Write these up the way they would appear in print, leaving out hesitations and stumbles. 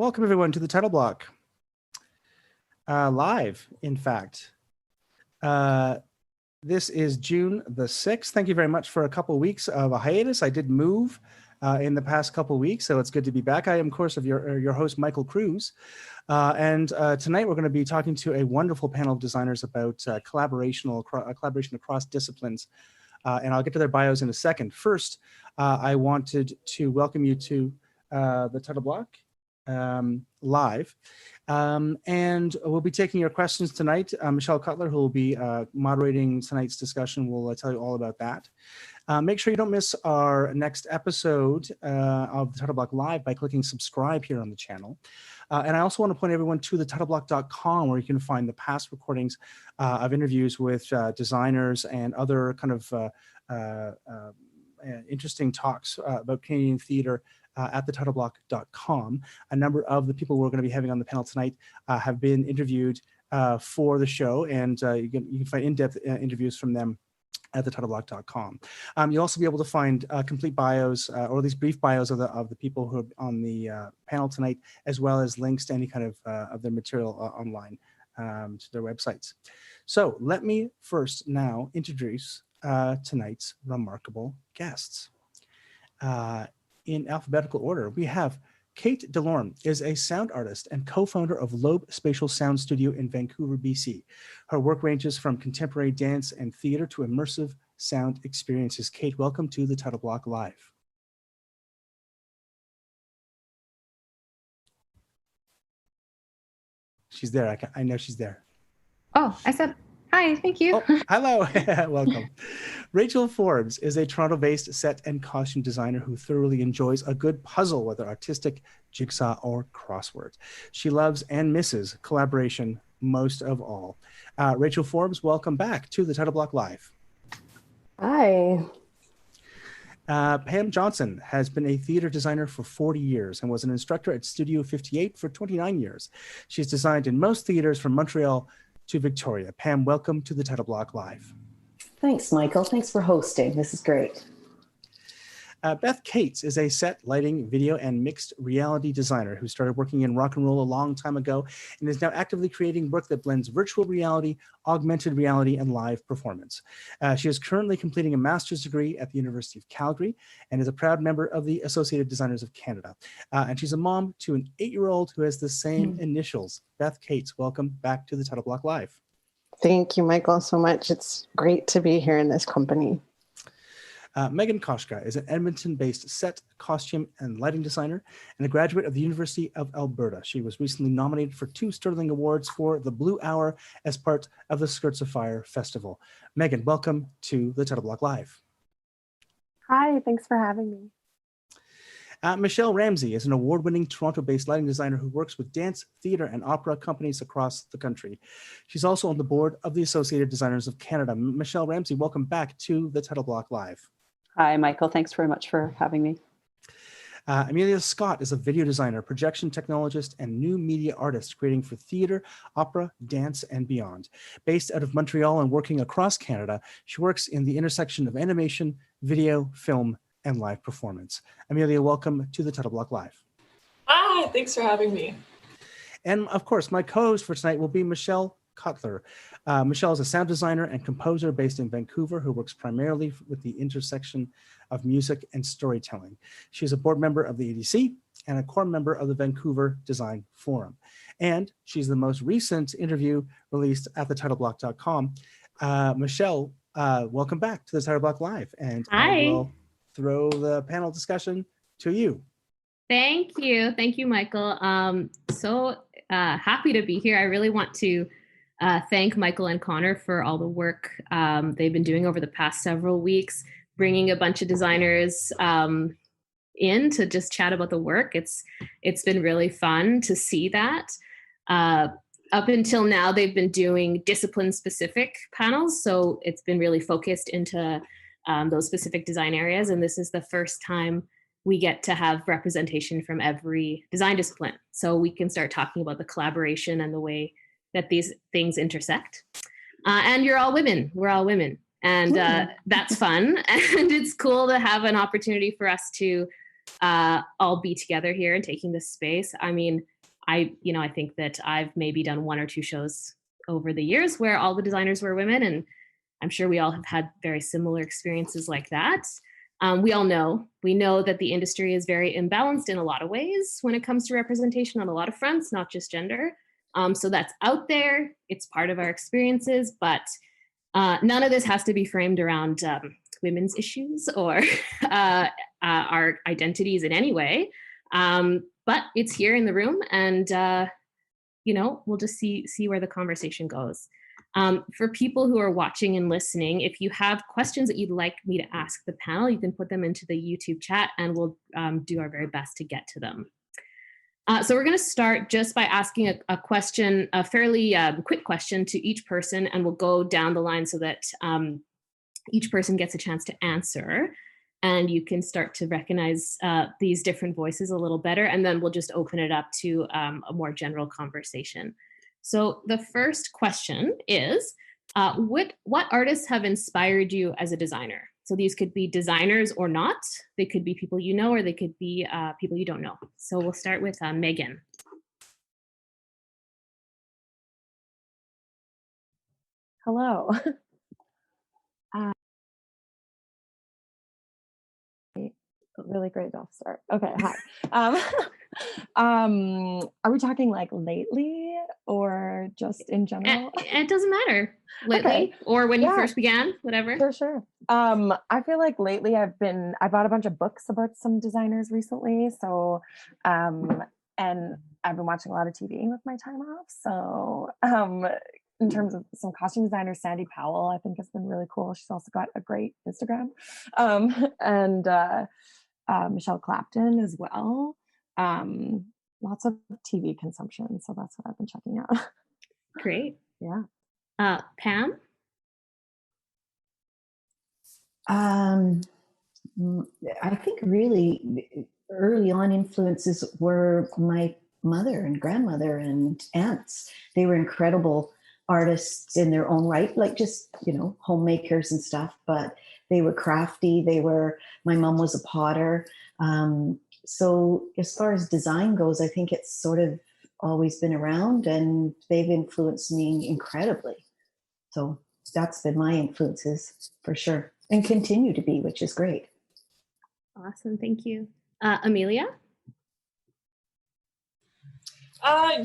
Welcome everyone to the title block. Live, in fact. This is June the 6th. Thank you very much for a couple of weeks of a hiatus. I did move in the past couple of weeks, so it's good to be back. I am, of course, your host, Michael Cruz. And tonight we're going to be talking to a wonderful panel of designers about collaboration across disciplines. And I'll get to their bios in a second. First, I wanted to welcome you to the title block live. And we'll be taking your questions tonight. Mishelle Cuttler, who will be moderating tonight's discussion, will tell you all about that. Make sure you don't miss our next episode of the Title Block Live by clicking subscribe here on the channel. And I also want to point everyone to the titleBlock.com, where you can find the past recordings of interviews with designers and other kind of interesting talks about Canadian theatre at thetitleBlock.com. A number of the people we're going to be having on the panel tonight have been interviewed for the show, and you can find in-depth interviews from them at thetitleBlock.com. You'll also be able to find complete bios, or at least brief bios of the people who are on the panel tonight, as well as links to any kind of their material online to their websites. So let me first now introduce tonight's remarkable guests. In alphabetical order, we have Kate Delorme is a sound artist and co-founder of Lobe Spatial Sound Studio in Vancouver, BC. Her work ranges from contemporary dance and theater to immersive sound experiences. Kate, welcome to the Title Block Live. She's there. I know she's there. Oh, I said hi, thank you. Oh, hello, welcome. Rachel Forbes is a Toronto-based set and costume designer who thoroughly enjoys a good puzzle, whether artistic, jigsaw, or crossword. She loves and misses collaboration most of all. Rachel Forbes, welcome back to the Title Block Live. Hi. Pam Johnson has been a theater designer for 40 years and was an instructor at Studio 58 for 29 years. She's designed in most theaters from Montreal to Victoria. Pam, welcome to the Title Block Live. Thanks, Michael. Thanks for hosting. This is great. Beth Kates is a set, lighting, video, and mixed reality designer who started working in rock and roll a long time ago and is now actively creating work that blends virtual reality, augmented reality, and live performance. She is currently completing a master's degree at the University of Calgary and is a proud member of the Associated Designers of Canada. And she's a mom to an 8-year-old who has the same initials. Beth Kates, welcome back to the Title Block Live. Thank you, Michael, so much. It's great to be here in this company. Megan Koshka is an Edmonton-based set, costume, and lighting designer and a graduate of the University of Alberta. She was recently nominated for 2 Sterling Awards for The Blue Hour as part of the Skirts of Fire Festival. Megan, welcome to the Title Block Live. Hi, thanks for having me. Mishelle Ramsey is an award-winning Toronto-based lighting designer who works with dance, theater, and opera companies across the country. She's also on the board of the Associated Designers of Canada. Mishelle Ramsey, welcome back to the Title Block Live. Hi, Michael. Thanks very much for having me. Amelia Scott is a video designer, projection technologist, and new media artist, creating for theater, opera, dance, and beyond. Based out of Montreal and working across Canada, she works in the intersection of animation, video, film, and live performance. Amelia, welcome to the Title Block Live. Hi, thanks for having me. And of course, my co-host for tonight will be Mishelle Cuttler. Mishelle is a sound designer and composer based in Vancouver who works primarily with the intersection of music and storytelling. She is a board member of the ADC and a core member of the Vancouver Design Forum. And she's the most recent interview released at thetitleBlock.com. Mishelle, welcome back to the Title Block Live. And Hi. I will throw the panel discussion to you. Thank you. Thank you, Michael. So happy to be here. I really want to thank Michael and Connor for all the work they've been doing over the past several weeks, bringing a bunch of designers in to just chat about the work. It's been really fun to see that. Up until now, they've been doing discipline-specific panels, so it's been really focused into those specific design areas, and this is the first time we get to have representation from every design discipline. So we can start talking about the collaboration and the way that these things intersect. And you're all women, we're all women. And that's fun. And it's cool to have an opportunity for us to all be together here and taking this space. I mean, I think that I've maybe done one or two shows over the years where all the designers were women, and I'm sure we all have had very similar experiences like that. We know that the industry is very imbalanced in a lot of ways when it comes to representation on a lot of fronts, not just gender. So that's out there. It's part of our experiences, but none of this has to be framed around women's issues or our identities in any way. But it's here in the room, and we'll just see where the conversation goes. For people who are watching and listening, if you have questions that you'd like me to ask the panel, you can put them into the YouTube chat, and we'll do our very best to get to them. So we're going to start just by asking a question, a fairly quick question to each person, and we'll go down the line so that each person gets a chance to answer. And you can start to recognize these different voices a little better, and then we'll just open it up to a more general conversation. So the first question is, what artists have inspired you as a designer? So these could be designers or not. They could be people you know, or they could be people you don't know. So we'll start with Megan. Hello. Really great off start. Okay, hi. Are we talking like lately or just in general? It doesn't matter. Lately or when you first began, whatever. Sure. I feel like lately I bought a bunch of books about some designers recently. So, and I've been watching a lot of TV with my time off. So, in terms of some costume designers, Sandy Powell, I think has been really cool. She's also got a great Instagram. And Mishelle Clapton as well. Lots of TV consumption. So that's what I've been checking out. Great. Yeah. Pam? I think really early on influences were my mother and grandmother and aunts. They were incredible artists in their own right, like just, homemakers and stuff, but they were crafty. My mom was a potter. So as far as design goes, I think it's sort of always been around, and they've influenced me incredibly. So that's been my influences for sure, and continue to be, which is great. Awesome. Thank you. Amelia? I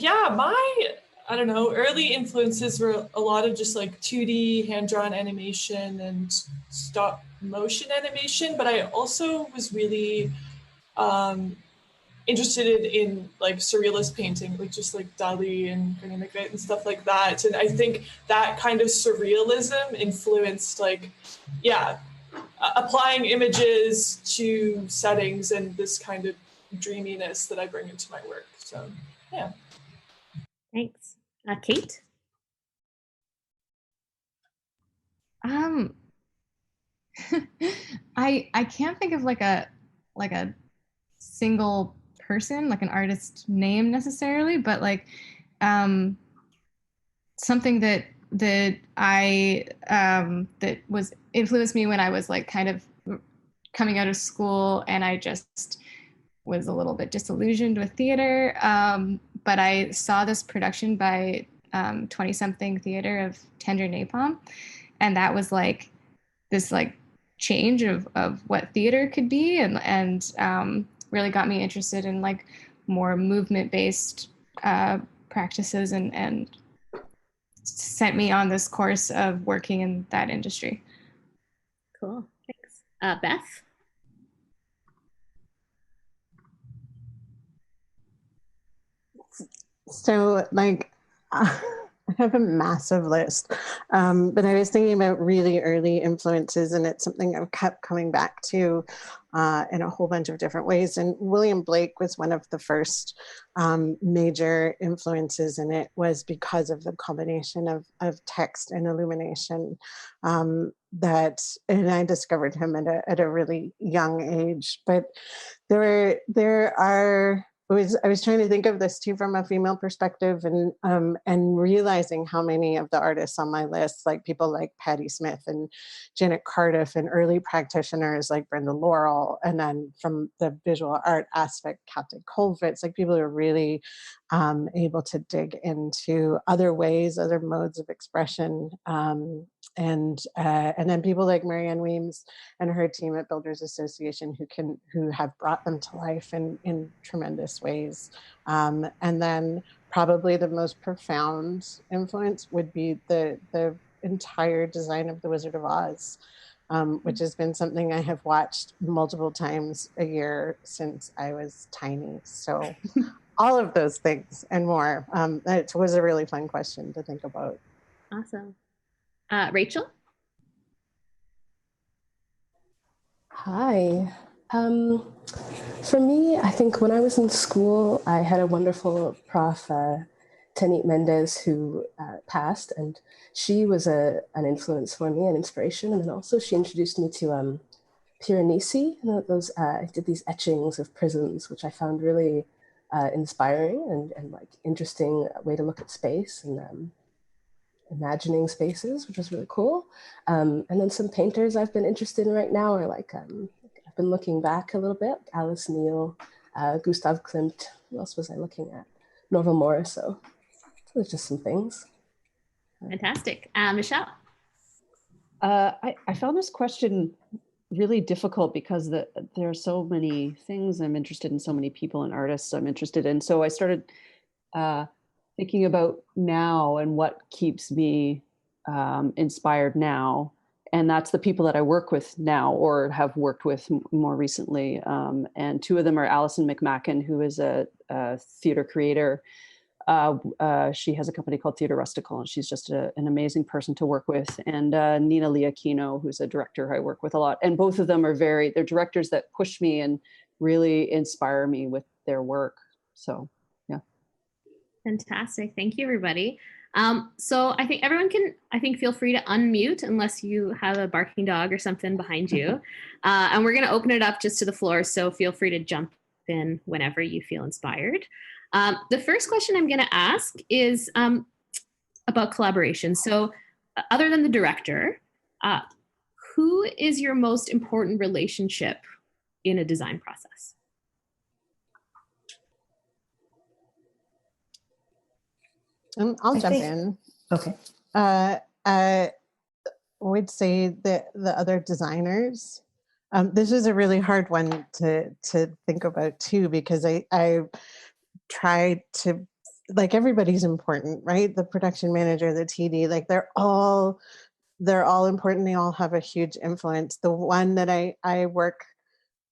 don't know, early influences were a lot of just like 2D hand-drawn animation and stop motion animation, but I also was really interested in like surrealist painting, like just like Dali and René Magritte and stuff like that. And I think that kind of surrealism influenced applying images to settings and this kind of dreaminess that I bring into my work. So, yeah. Thanks. Kate? I can't think of like a single person, like an artist name necessarily, but like something that I that was influenced me when I was like kind of coming out of school, and I just was a little bit disillusioned with theater. But I saw this production by 20-something theater of Tender Napalm, and that was like this like change of what theater could be, and really got me interested in like more movement-based practices, and sent me on this course of working in that industry. Cool. Thanks. Beth? So like, I have a massive list, but I was thinking about really early influences, and it's something I've kept coming back to in a whole bunch of different ways. And William Blake was one of the first major influences, and it was because of the combination of text and illumination and I discovered him at a really young age. But there are I was trying to think of this too from a female perspective, and realizing how many of the artists on my list, like people like Patti Smith and Janet Cardiff, and early practitioners like Brenda Laurel, and then from the visual art aspect, Captain Colvitz, like people who are really able to dig into other ways, other modes of expression. And then people like Marianne Weems and her team at Builders Association who have brought them to life in tremendous ways. And then probably the most profound influence would be the entire design of The Wizard of Oz, which has been something I have watched multiple times a year since I was tiny. So all of those things and more. It was a really fun question to think about. Awesome. Rachel? Hi. For me, I think when I was in school, I had a wonderful prof, Tanit Mendez, who passed, and she was an influence for me, an inspiration. And then also she introduced me to Piranesi. Those I did these etchings of prisons, which I found really inspiring and like interesting way to look at space and imagining spaces, which was really cool. And then some painters I've been interested in right now are like, I've been looking back a little bit, Alice Neal, Gustav Klimt, who else was I looking at? Norval Morris, so there's just some things. Fantastic. Mishelle? I found this question really difficult because there are so many things I'm interested in, so many people and artists I'm interested in. So I started thinking about now and what keeps me inspired now. And that's the people that I work with now or have worked with more recently. And two of them are Alison McMacken, who is a theater creator. She has a company called Theater Rustical, and she's just an amazing person to work with. And Nina Liakino, who's a director I work with a lot. And both of them they're directors that push me and really inspire me with their work. So, yeah. Fantastic. Thank you, everybody. So I think everyone can, feel free to unmute unless you have a barking dog or something behind you. And we're going to open it up just to the floor. So feel free to jump in whenever you feel inspired. The first question I'm going to ask is about collaboration. So other than the director, who is your most important relationship in a design process? I'll jump in. Okay. I would say that the other designers. This is a really hard one to think about too, because I tried to, like, everybody's important, right? The production manager, the TD, like they're all important. They all have a huge influence. The one that I work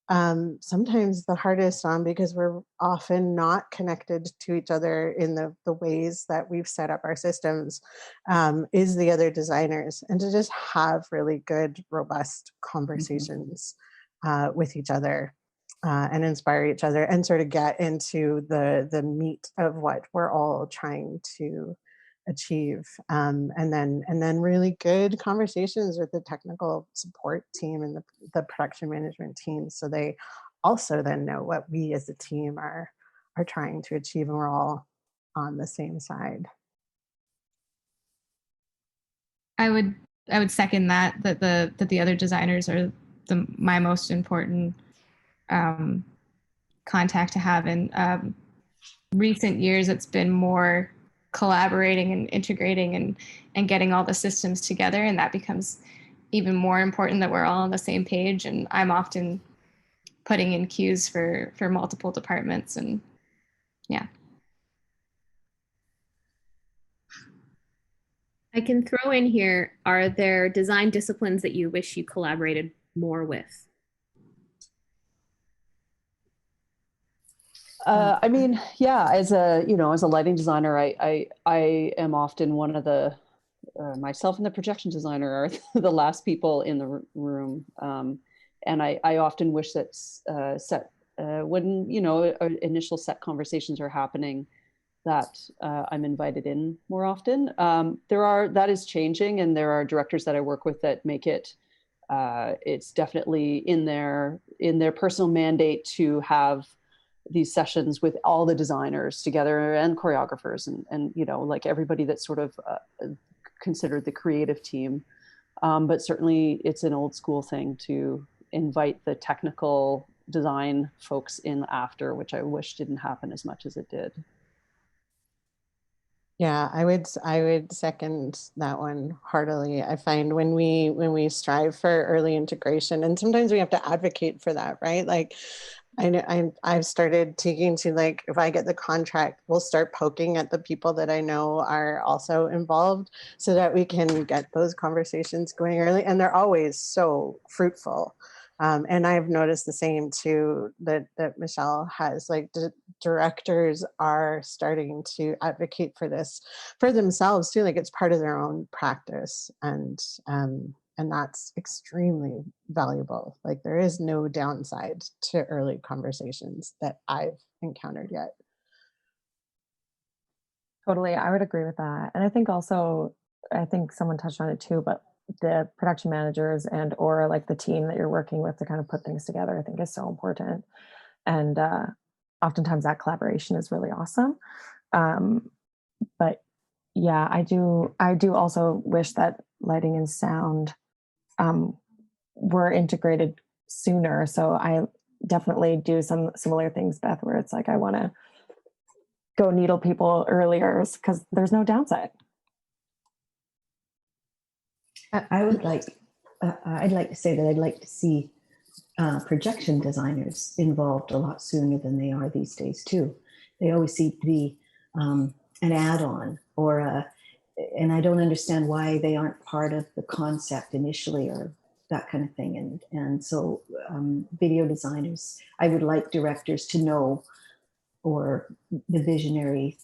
sometimes the hardest on, because we're often not connected to each other in the ways that we've set up our systems, is the other designers, and to just have really good, robust conversations with each other and inspire each other and sort of get into the meat of what we're all trying to achieve, and then really good conversations with the technical support team and the production management team, so they also then know what we as a team are trying to achieve, and we're all on the same side. I would second that the other designers are my most important contact to have. In recent years, it's been more collaborating and integrating and getting all the systems together, and that becomes even more important that we're all on the same page. And I'm often putting in cues for multiple departments, and yeah. I can throw in here, are there design disciplines that you wish you collaborated more with? I mean, yeah, as a lighting designer, I am often one of the, myself and the projection designer are the last people in the room. And I often wish that when, initial set conversations are happening, that I'm invited in more often. That is changing, and there are directors that I work with that make it, it's definitely in their personal mandate to have these sessions with all the designers together and choreographers and you know, like everybody that's sort of considered the creative team. But certainly it's an old school thing to invite the technical design folks in after, which I wish didn't happen as much as it did. Yeah, I would second that one heartily. I find when we strive for early integration, and sometimes we have to advocate for that, right? Like I know I've started taking to, like, if I get the contract, we'll start poking at the people that I know are also involved so that we can get those conversations going early. And they're always so fruitful. And I've noticed the same too, that Mishelle has, like, directors are starting to advocate for this for themselves too. Like, it's part of their own practice, and that's extremely valuable. Like, there is no downside to early conversations that I've encountered yet. Totally, I would agree with that. And I think also, I think someone touched on it too, but the production managers and or like the team that you're working with to kind of put things together, I think is so important. And oftentimes that collaboration is really awesome. But yeah, I do also wish that lighting and sound were integrated sooner. So I definitely do some similar things, Beth, where it's like I want to go needle people earlier because there's no downside. I'd like to say that I'd like to see projection designers involved a lot sooner than they are these days too. They always seem to be an add-on and I don't understand why they aren't part of the concept initially or that kind of thing. And so video designers, I would like directors to know, or the visionary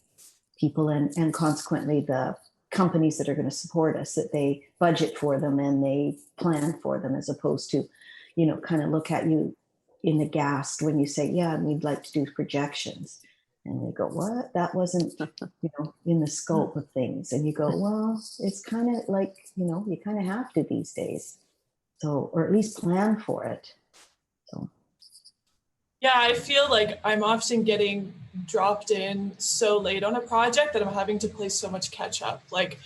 people and consequently the companies that are going to support us, that they budget for them and they plan for them, as opposed to, you know, kind of look at you in the ghast when you say, yeah, we'd like to do projections. And they go, what? That wasn't, you know, in the scope of things. And you go, well, it's kind of like, you know, you kind of have to these days. So, or at least plan for it. So. Yeah, I feel like I'm often getting dropped in so late on a project that I'm having to play so much catch up. Like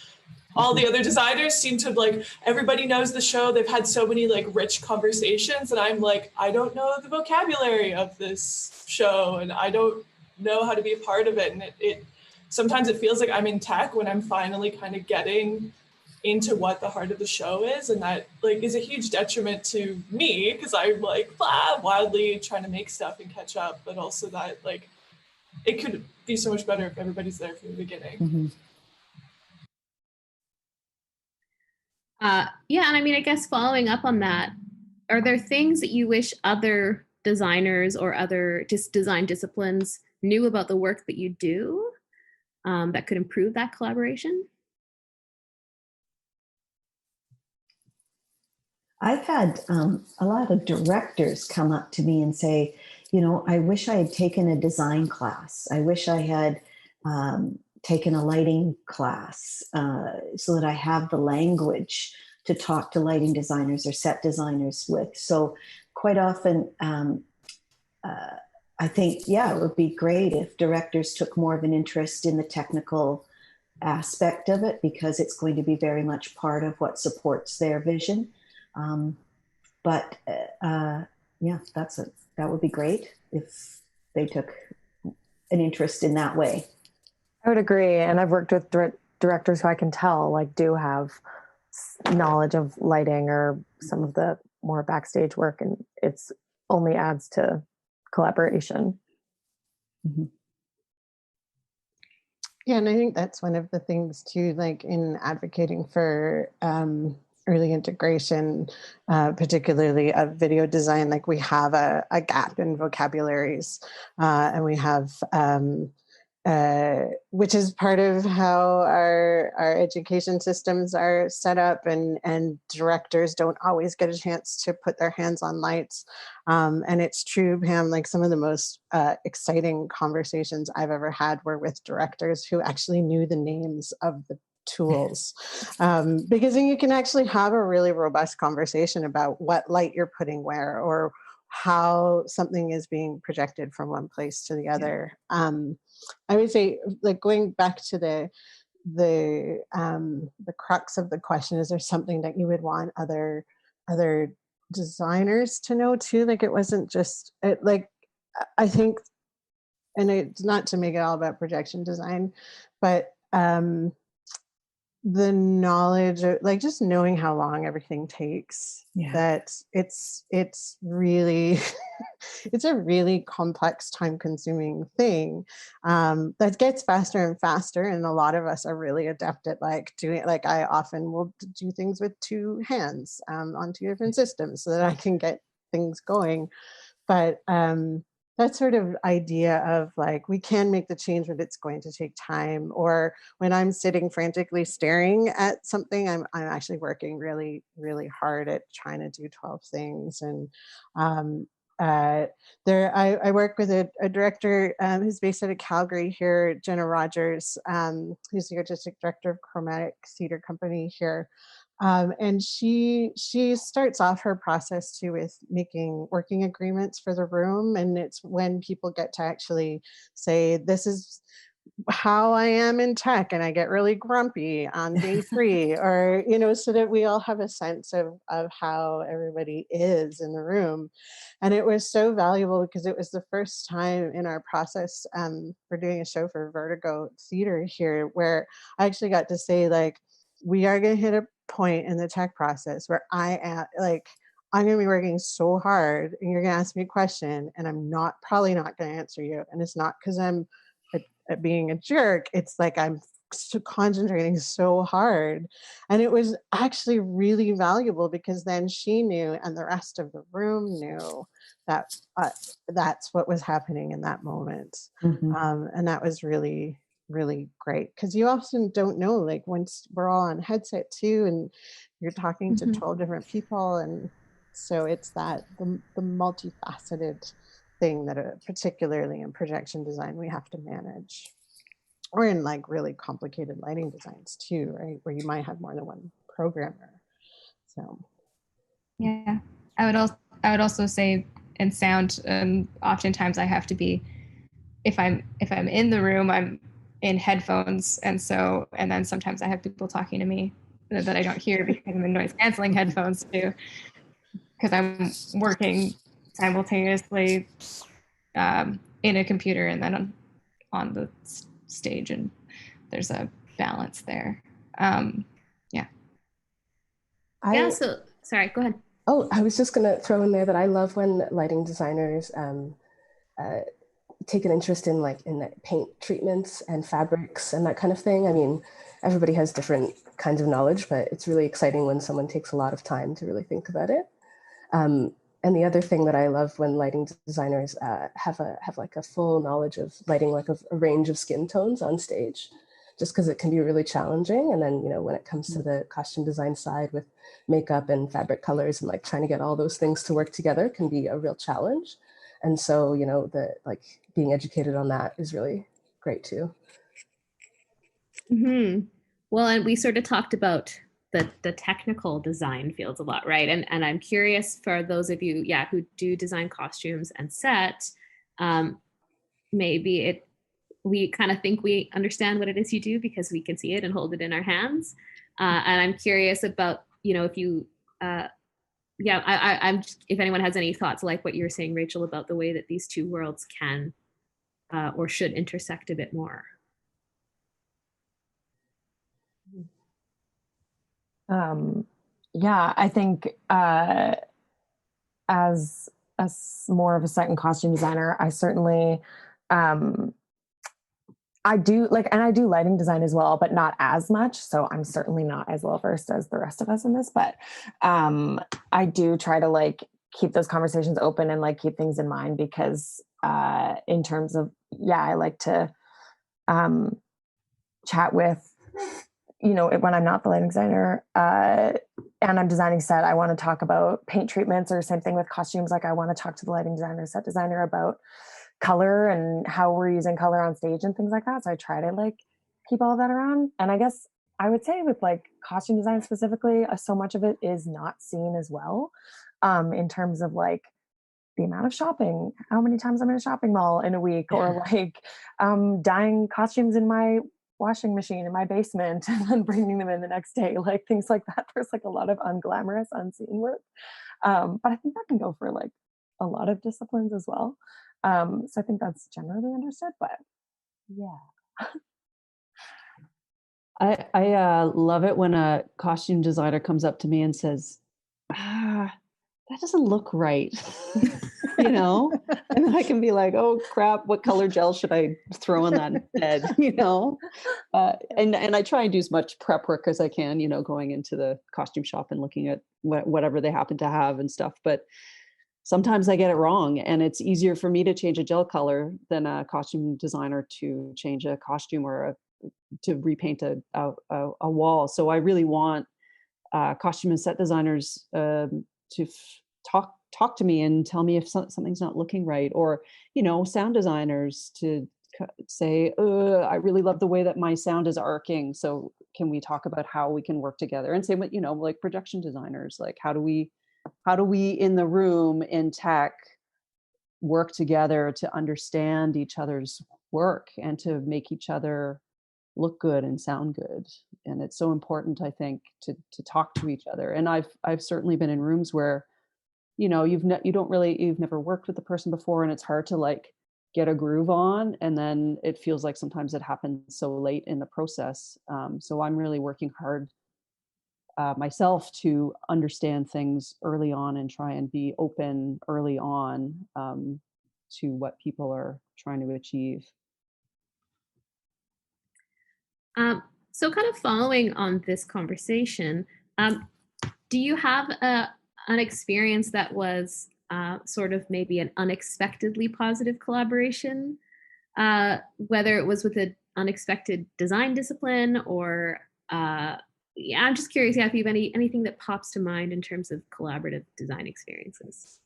all the other designers seem to, like, everybody knows the show. They've had so many like rich conversations, and I'm like, I don't know the vocabulary of this show, and I don't know how to be a part of it. And it sometimes it feels like I'm in tech when I'm finally kind of getting into what the heart of the show is, and that like is a huge detriment to me because I'm like wildly trying to make stuff and catch up, but also that like it could be so much better if everybody's there from the beginning. Mm-hmm. Yeah, and I mean, I guess following up on that, are there things that you wish other designers or other just design disciplines knew about the work that you do that could improve that collaboration? I've had a lot of directors come up to me and say, you know, I wish I had taken a design class. I wish I had taken a lighting class so that I have the language to talk to lighting designers or set designers with. So quite often, I think, yeah, it would be great if directors took more of an interest in the technical aspect of it, because it's going to be very much part of what supports their vision. Yeah, that would be great if they took an interest in that way. I would agree. And I've worked with directors who I can tell like do have knowledge of lighting or some of the more backstage work, and it's only adds to collaboration. Mm-hmm. Yeah, and I think that's one of the things too, like in advocating for early integration, particularly of video design, like we have a gap in vocabularies, and we have, which is part of how our education systems are set up, and directors don't always get a chance to put their hands on lights. And it's true, Pam, like some of the most exciting conversations I've ever had were with directors who actually knew the names of the tools, because then you can actually have a really robust conversation about what light you're putting where, or how something is being projected from one place to the other. I would say, like, going back to the crux of the question, is there something that you would want other designers to know too? Like, it wasn't just like, I think, and it's not to make it all about projection design, but the knowledge of, like, just knowing how long everything takes, that it's really it's a really complex, time consuming thing that gets faster and faster, and a lot of us are really adept at like doing it. Like, I often will do things with two hands on two different systems so that I can get things going, but that sort of idea of like, we can make the change, but it's going to take time. Or when I'm sitting frantically staring at something, I'm actually working really, really hard at trying to do 12 things. And I work with a director who's based out of Calgary here, Jenna Rogers, who's the artistic director of Chromatic Theatre Company here. And she starts off her process too with making working agreements for the room. And it's when people get to actually say, this is how I am in tech, and I get really grumpy on day 3, or, you know, so that we all have a sense of how everybody is in the room. And it was so valuable because it was the first time in our process for doing a show for Vertigo Theater here where I actually got to say, like, we are going to hit a point in the tech process where I'm going to be working so hard, and you're going to ask me a question, and I'm probably not going to answer you. And it's not because I'm being a jerk. It's like I'm concentrating so hard. And it was actually really valuable because then she knew, and the rest of the room knew, that that's what was happening in that moment. And that was really, really great, because you often don't know, like, once we're all on headset too, and you're talking to 12 different people, and so it's that the multifaceted thing that particularly in projection design we have to manage, or in like really complicated lighting designs too, right, where you might have more than one programmer. So yeah, I would also say in sound, oftentimes I have to be, if I'm in the room, I'm in headphones, and then sometimes I have people talking to me that I don't hear because I'm in noise canceling headphones too, because I'm working simultaneously in a computer and then on the stage, and there's a balance there. So sorry, go ahead. Oh, I was just going to throw in there that I love when lighting designers take an interest in paint treatments and fabrics and that kind of thing. I mean, everybody has different kinds of knowledge, but it's really exciting when someone takes a lot of time to really think about it. And the other thing that I love when lighting designers have like a full knowledge of lighting, like a range of skin tones on stage, just because it can be really challenging. And then, you know, when it comes to the costume design side with makeup and fabric colors and like trying to get all those things to work together can be a real challenge. And so, you know, being educated on that is really great too. Well, and we sort of talked about the technical design fields a lot, right? And I'm curious, for those of you, who do design costumes and set, maybe we kind of think we understand what it is you do because we can see it and hold it in our hands. And I'm curious about, you know, if you, I'm if anyone has any thoughts like what you're saying, Rachel, about the way that these two worlds can or should intersect a bit more. I think as more of a set and costume designer, I certainly I do lighting design as well, but not as much. So I'm certainly not as well versed as the rest of us in this, but I do try to like keep those conversations open and like keep things in mind, because in terms of, I like to chat with, you know, when I'm not the lighting designer and I'm designing set, I want to talk about paint treatments, or same thing with costumes. Like, I want to talk to the lighting designer, set designer about color and how we're using color on stage and things like that. So I try to like keep all of that around. And I guess I would say with like costume design specifically, so much of it is not seen as well in terms of like the amount of shopping, how many times I'm in a shopping mall in a week, or like dyeing costumes in my washing machine in my basement and then bringing them in the next day, like things like that. There's like a lot of unglamorous, unseen work. But I think that can go for like a lot of disciplines as well. So I think that's generally understood, but yeah. I love it when a costume designer comes up to me and says, that doesn't look right. You know, and then I can be like, oh crap, what color gel should I throw on that instead? You know, and I try and do as much prep work as I can, you know, going into the costume shop and looking at whatever they happen to have and stuff. But sometimes I get it wrong, and it's easier for me to change a gel color than a costume designer to change a costume or to repaint a wall. So I really want costume and set designers to talk to me and tell me if something's not looking right, or, you know, sound designers to say, I really love the way that my sound is arcing. So can we talk about how we can work together? And same with, you know, like production designers, like how do we in the room in tech work together to understand each other's work and to make each other look good and sound good. And it's so important, I think, to talk to each other. And I've certainly been in rooms where, you know, you've never worked with the person before, and it's hard to like get a groove on, and then it feels like sometimes it happens so late in the process. So I'm really working hard myself to understand things early on and try and be open early on to what people are trying to achieve. So kind of following on this conversation, do you have an experience that was sort of maybe an unexpectedly positive collaboration, whether it was with an unexpected design discipline or yeah, I'm just curious if you have anything that pops to mind in terms of collaborative design experiences.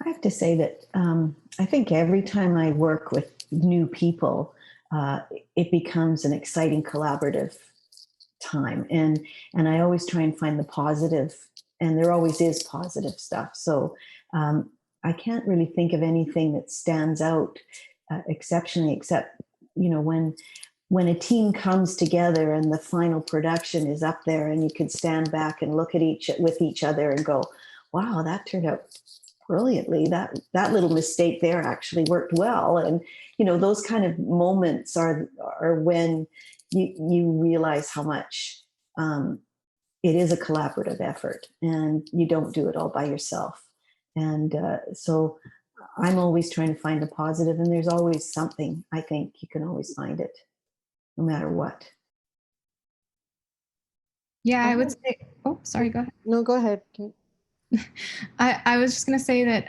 I have to say that I think every time I work with new people, it becomes an exciting collaborative time. And I always try and find the positive, and there always is positive stuff. So I can't really think of anything that stands out exceptionally, except, you know, when a team comes together and the final production is up there and you can stand back and look at each other and go, wow, that turned out brilliantly. That little mistake there actually worked well. And, you know, those kind of moments are when you realize how much it is a collaborative effort, and you don't do it all by yourself. And so I'm always trying to find the positive, and there's always something. I think you can always find it, no matter what. Yeah, I would say, oh, sorry, go ahead. No, go ahead. I was just going to say that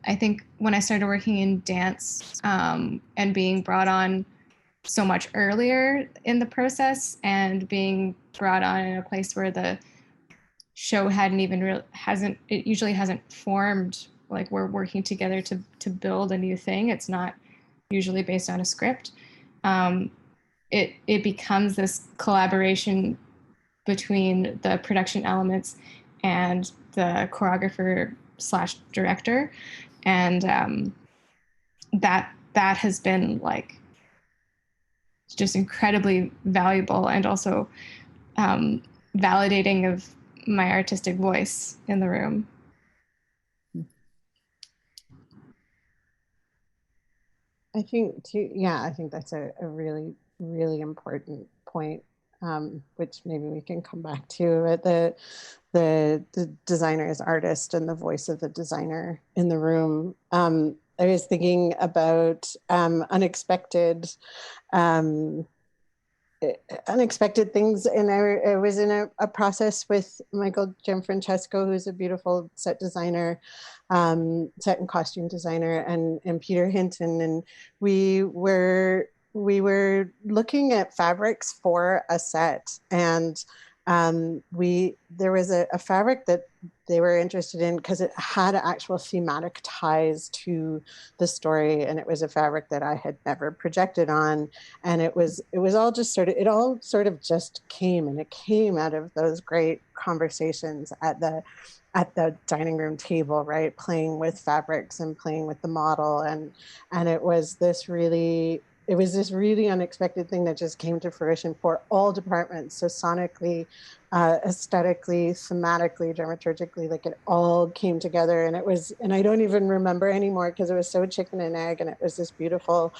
I think when I started working in dance and being brought on so much earlier in the process, and being brought on in a place where the show it usually hasn't formed, like we're working together to build a new thing. It's not usually based on a script. It becomes this collaboration between the production elements and the choreographer / director. And that has been like just incredibly valuable, and also validating of my artistic voice in the room. I think too, yeah, I think that's a really, really important point, which maybe we can come back to at the designer as artist and the voice of the designer in the room. I was thinking about unexpected things, and I was in a process with Michael Gianfrancesco, who's a beautiful set designer, set and costume designer, and Peter Hinton, and we were looking at fabrics for a set, and there was a fabric that they were interested in because it had actual thematic ties to the story, and it was a fabric that I had never projected on, and it was all just it all sort of just came, and it came out of those great conversations at the dining room table, right, playing with fabrics and playing with the model, and it was this really unexpected thing that just came to fruition for all departments. So sonically, aesthetically, thematically, dramaturgically, like it all came together. And I don't even remember anymore because it was so chicken and egg, and it was this beautiful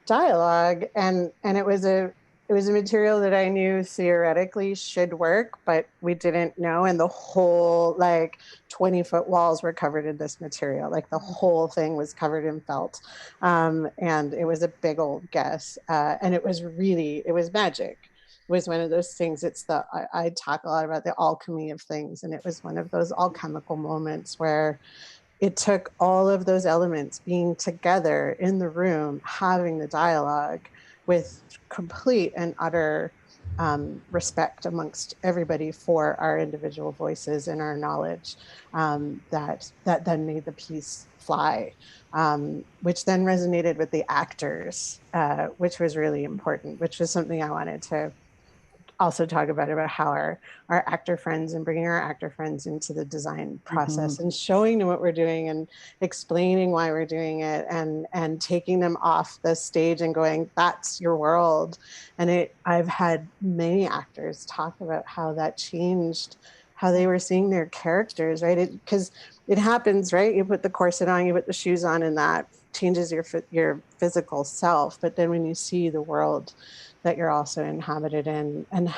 dialogue. And it was a material that I knew theoretically should work, but we didn't know. And the whole 20-foot walls were covered in this material. Like the whole thing was covered in felt. And it was a big old guess. And it was magic. It was one of those things. I talk a lot about the alchemy of things. And it was one of those alchemical moments where it took all of those elements being together in the room, having the dialogue with complete and utter respect amongst everybody for our individual voices and our knowledge, that then made the piece fly, which then resonated with the actors, which was really important, which was something I wanted to also talk about how our actor friends and bringing our actor friends into the design process and showing them what we're doing and explaining why we're doing it and taking them off the stage and going, that's your world. And I've had many actors talk about how that changed how they were seeing their characters, right? Because it happens, right? You put the corset on, you put the shoes on, and that changes your physical self. But then when you see the world that you're also inhabited in and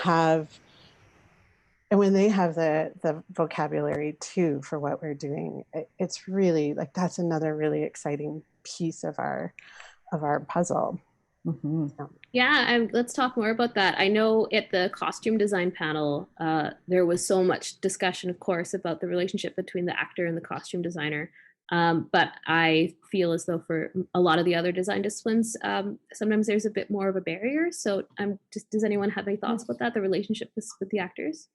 when they have the vocabulary too for what we're doing, it's really that's another really exciting piece of our puzzle. Yeah, let's talk more about that. I know at the costume design panel, there was so much discussion, of course, about the relationship between the actor and the costume designer. But I feel as though for a lot of the other design disciplines, sometimes there's a bit more of a barrier. So does anyone have any thoughts about that, the relationship with the actors?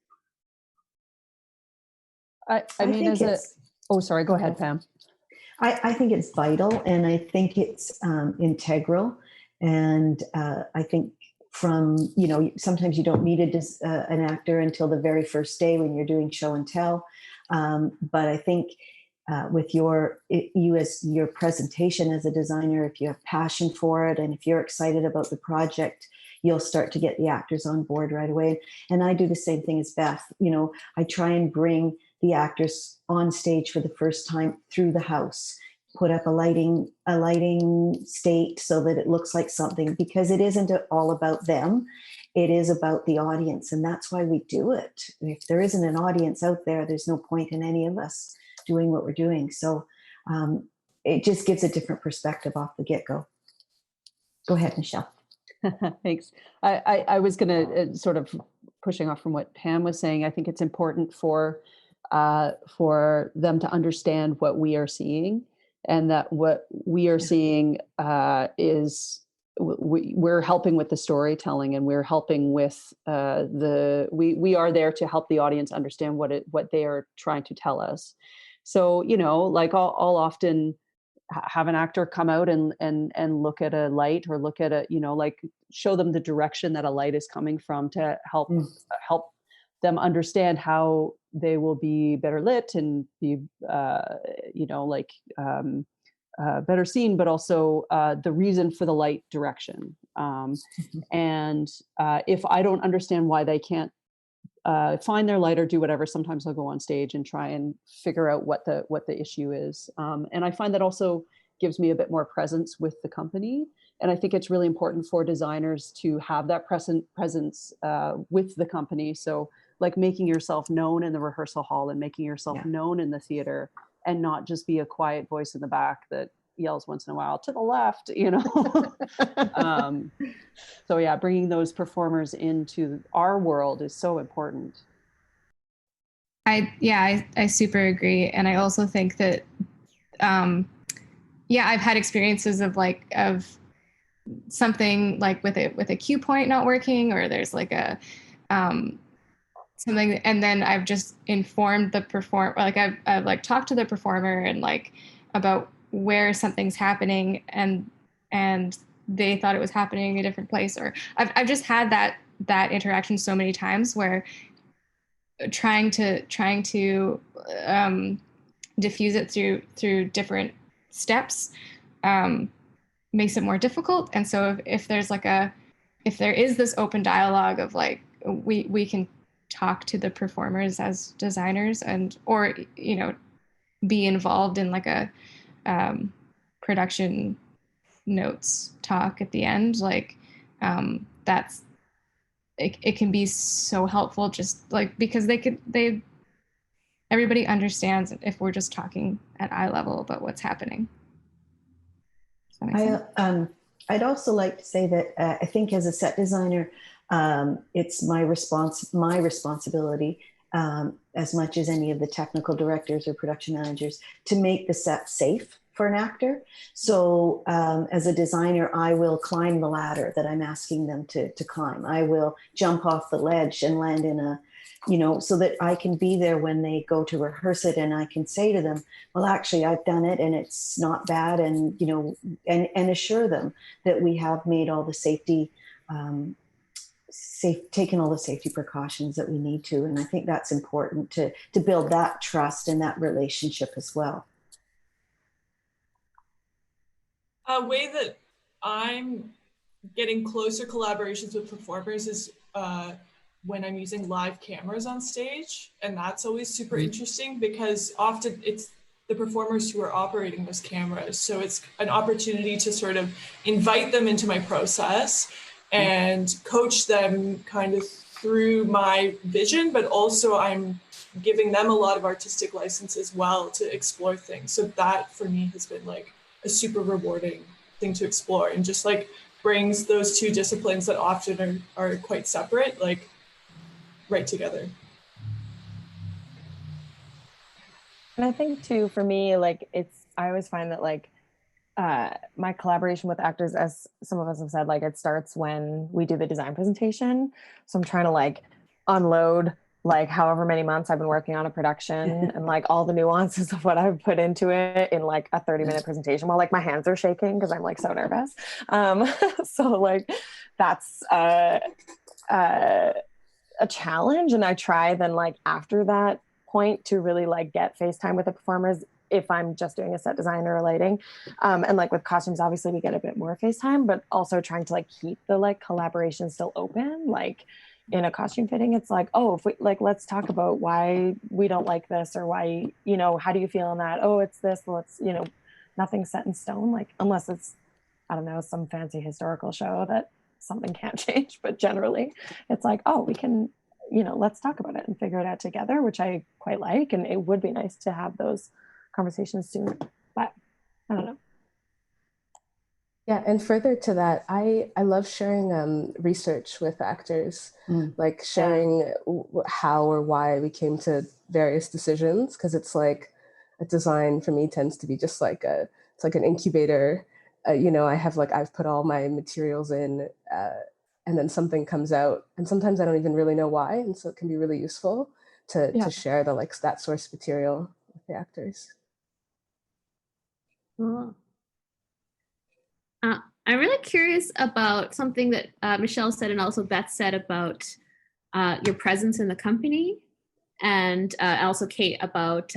I mean, sorry, go ahead, Pam. I think it's vital, and I think it's integral. And I think sometimes you don't meet an actor until the very first day when you're doing show and tell. But I think with your presentation as a designer, if you have passion for it and if you're excited about the project, you'll start to get the actors on board right away. And I do the same thing as Beth. I try and bring the actors on stage for the first time through the house, put up a lighting state so that it looks like something, because it isn't all about them. It is about the audience. And that's why we do it. If there isn't an audience out there, there's no point in any of us doing what we're doing. So it just gives a different perspective off the get-go. Go ahead, Mishelle. Thanks. I was going to sort of pushing off from what Pam was saying. I think it's important for them to understand what we are seeing, and that what we are seeing is we're helping with the storytelling, and we're helping with we are there to help the audience understand what they are trying to tell us. So, I'll often have an actor come out and look at a light, or look at show them the direction that a light is coming from, to help them understand how they will be better lit and be better seen, but also the reason for the light direction. And if I don't understand why they can't find their light or do whatever, sometimes I'll go on stage and try and figure out what the issue is. And I find that also gives me a bit more presence with the company. And I think it's really important for designers to have that presence with the company. So making yourself known in the rehearsal hall and making yourself known in the theater, and not just be a quiet voice in the back that yells once in a while to the left, So yeah, bringing those performers into our world is so important. I super agree. And I also think that, I've had experiences of something with a cue point not working, or there's something, and then I've just informed the like I've like talked to the performer and like about where something's happening, and they thought it was happening in a different place, or I've just had that interaction so many times where trying to diffuse it through different steps makes it more difficult. And so if there is this open dialogue of like we can talk to the performers as designers, and or be involved in like a production notes talk at the end, like that's it can be so helpful, just like because everybody understands if we're just talking at eye level about what's happening. Does that make sense? I'd also like to say that I think as a set designer, it's my responsibility, as much as any of the technical directors or production managers, to make the set safe for an actor. So as a designer, I will climb the ladder that I'm asking them to climb. I will jump off the ledge and land in a, so that I can be there when they go to rehearse it, and I can say to them, well, actually, I've done it and it's not bad. And, and assure them that we have made all the safety, taken all the safety precautions that we need to. And I think that's important to build that trust and that relationship as well. A way that I'm getting closer collaborations with performers is when I'm using live cameras on stage. And that's always super interesting because often it's the performers who are operating those cameras. So it's an opportunity to sort of invite them into my process and coach them kind of through my vision, but also I'm giving them a lot of artistic license as well to explore things. So that for me has been like a super rewarding thing to explore, and just like brings those two disciplines that often are quite separate, like right together. And I think too, for me, like I always find that like my collaboration with actors, as some of us have said, like it starts when we do the design presentation. So I'm trying to like unload like however many months I've been working on a production and like all the nuances of what I've put into it in like a 30-minute presentation while like my hands are shaking because I'm like so nervous. So like that's a challenge. And I try then like after that point to really like get FaceTime with the performers if I'm just doing a set design or lighting. And like with costumes, obviously we get a bit more FaceTime, but also trying to like keep the like collaboration still open. Like in a costume fitting, it's like, oh, if we like, let's talk about why we don't like this, or why, how do you feel on that? Oh, it's this, let's, nothing's set in stone. Like, unless it's, I don't know, some fancy historical show that something can't change, but generally it's like, oh, we can, let's talk about it and figure it out together, which I quite like. And it would be nice to have those conversations soon, but I don't know. Yeah, and further to that, I love sharing research with actors, like sharing how or why we came to various decisions, because it's like a design for me tends to be just like it's like an incubator. I've put all my materials in, and then something comes out, and sometimes I don't even really know why, and so it can be really useful to share that source material with the actors. Cool. I'm really curious about something that Mishelle said and also Beth said about your presence in the company, and also Kate about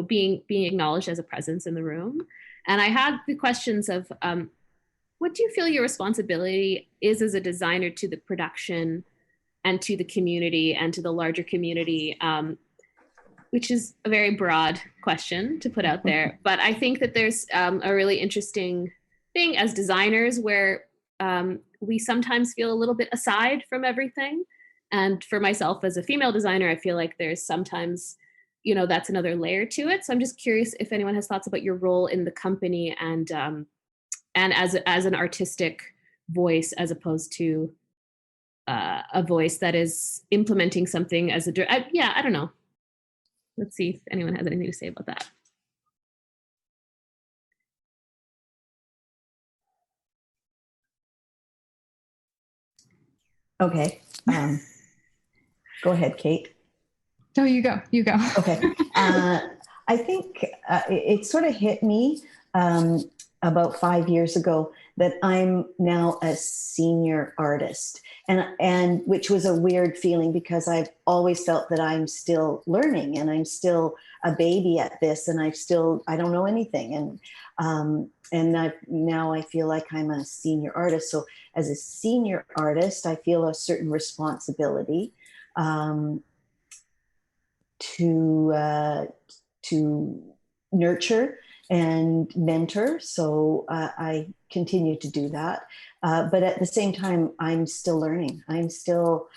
being acknowledged as a presence in the room. And I had the questions of what do you feel your responsibility is as a designer to the production and to the community and to the larger community, which is a very broad question to put out there. But I think that there's a really interesting thing as designers where we sometimes feel a little bit aside from everything. And for myself as a female designer, I feel like there's sometimes, that's another layer to it. So I'm just curious if anyone has thoughts about your role in the company and as an artistic voice, as opposed to a voice that is implementing something as I don't know. Let's see if anyone has anything to say about that. Okay. Go ahead, Kate. No, you go. You go. Okay. I think it sort of hit me about 5 years ago that I'm now a senior artist, and which was a weird feeling because I've always felt that I'm still learning and I'm still a baby at this, and I don't know anything, and now I feel like I'm a senior artist. So as a senior artist, I feel a certain responsibility to nurture and mentor. So I continue to do that. But at the same time, I'm still learning. I'm still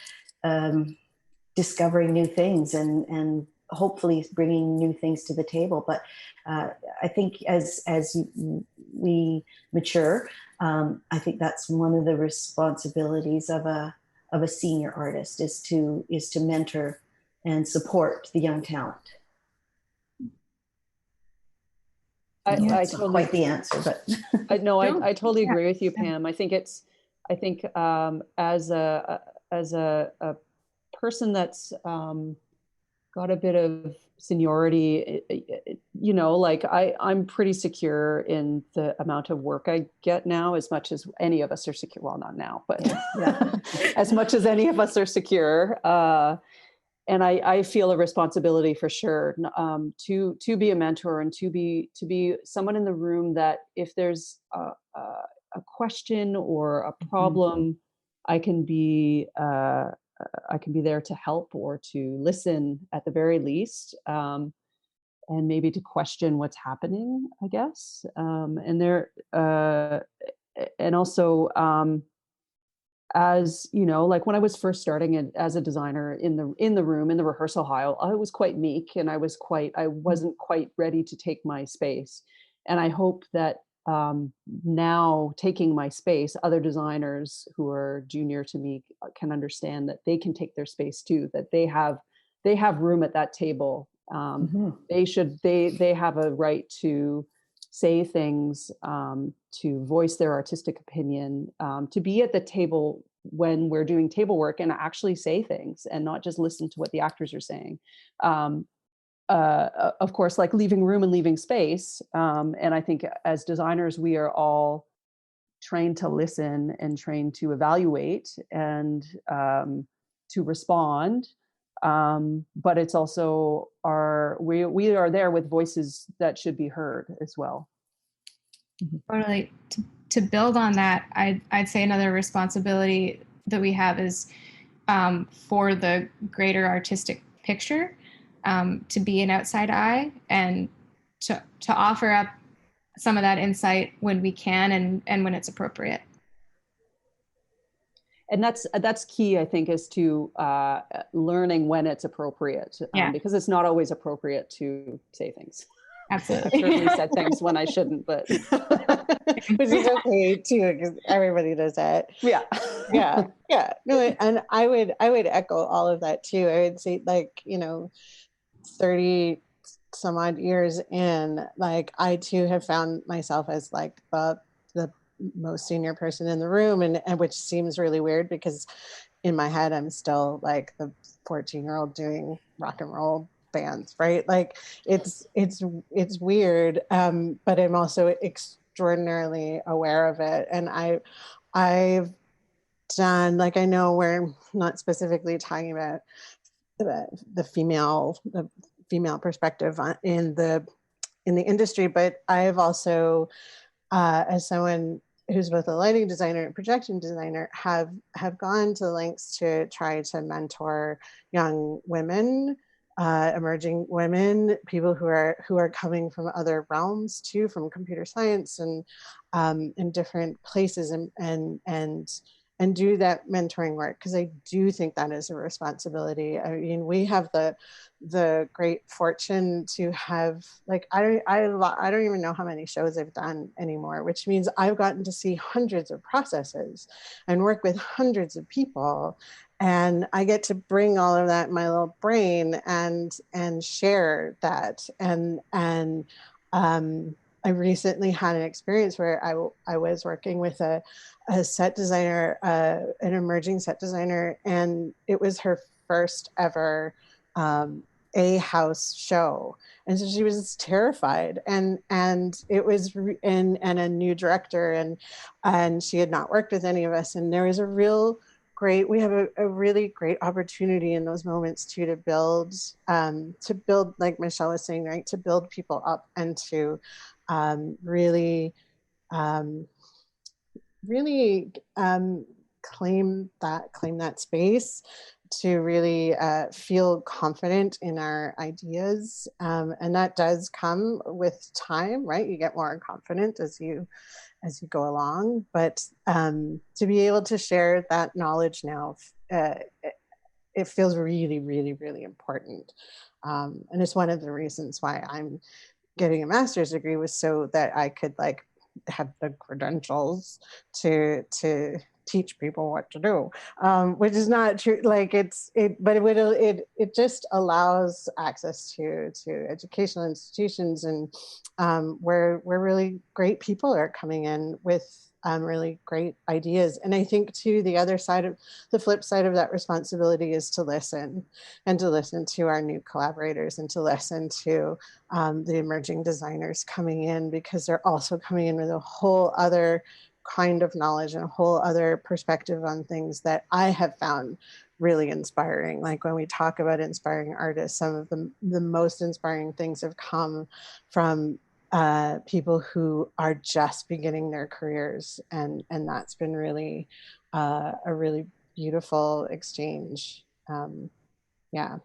discovering new things and hopefully bringing new things to the table. But I think as we mature, I think that's one of the responsibilities of a senior artist is to mentor and support the young talent. I It's totally, not quite the answer, but I totally agree with you, Pam. I think as a person that's got a bit of seniority, like I'm pretty secure in the amount of work I get now, as much as any of us are secure. Well, not now, but as much as any of us are secure. And I feel a responsibility for sure to be a mentor and to be someone in the room that if there's a question or a problem, I can be there to help or to listen at the very least, and maybe to question what's happening, I guess. And also. As you know, like when I was first starting as a designer in the room, in the rehearsal hall, I was quite meek and I wasn't quite ready to take my space. And I hope that now taking my space, other designers who are junior to me can understand that they can take their space too, that they have room at that table. They have a right to say things, to voice their artistic opinion, to be at the table when we're doing table work and actually say things and not just listen to what the actors are saying. Of course, like leaving room and leaving space. And I think as designers, we are all trained to listen and trained to evaluate and to respond. But it's also we are there with voices that should be heard as well. Totally. To build on that, I'd say another responsibility that we have is for the greater artistic picture, to be an outside eye and to offer up some of that insight when we can and when it's appropriate. And that's key, I think, is to learning when it's appropriate, because it's not always appropriate to say things. Absolutely. I've certainly said things when I shouldn't, but which is okay too, because everybody does that. Yeah. No, and I would echo all of that too. I would say, 30 some odd years in, like I too have found myself as like the most senior person in the room, and which seems really weird because in my head I'm still like the 14-year-old doing rock and roll bands, right? Like it's weird, but I'm also extraordinarily aware of it. And I've done, like, I know we're not specifically talking about the female perspective in the industry, but I've also as someone who's both a lighting designer and projection designer have gone to lengths to try to mentor young women, emerging women, people who are coming from other realms too, from computer science and in different places, and do that mentoring work, because I do think that is a responsibility. I mean, we have the great fortune to have, like, I don't even know how many shows I've done anymore, which means I've gotten to see hundreds of processes and work with hundreds of people, and I get to bring all of that in my little brain and share that. And I recently had an experience where I was working with a set designer, an emerging set designer, and it was her first ever A house show. And so she was terrified, and it was and a new director, and she had not worked with any of us, and there was we have a really great opportunity in those moments too, to build, like Mishelle was saying, right, to build people up and to really claim that space, to really feel confident in our ideas. And that does come with time, right? You get more confident as you go along, but to be able to share that knowledge now, it feels really, really, really important. And it's one of the reasons why I'm getting a master's degree, was so that I could like have the credentials to teach people what to do, which is not true. Like but it just allows access to educational institutions, and where really great people are coming in with really great ideas. And I think too, the flip side of that responsibility is to listen, and to listen to our new collaborators, and to listen to the emerging designers coming in, because they're also coming in with a whole other kind of knowledge and a whole other perspective on things that I have found really inspiring. Like when we talk about inspiring artists, some of the most inspiring things have come from people who are just beginning their careers, and that's been really a really beautiful exchange. Yeah.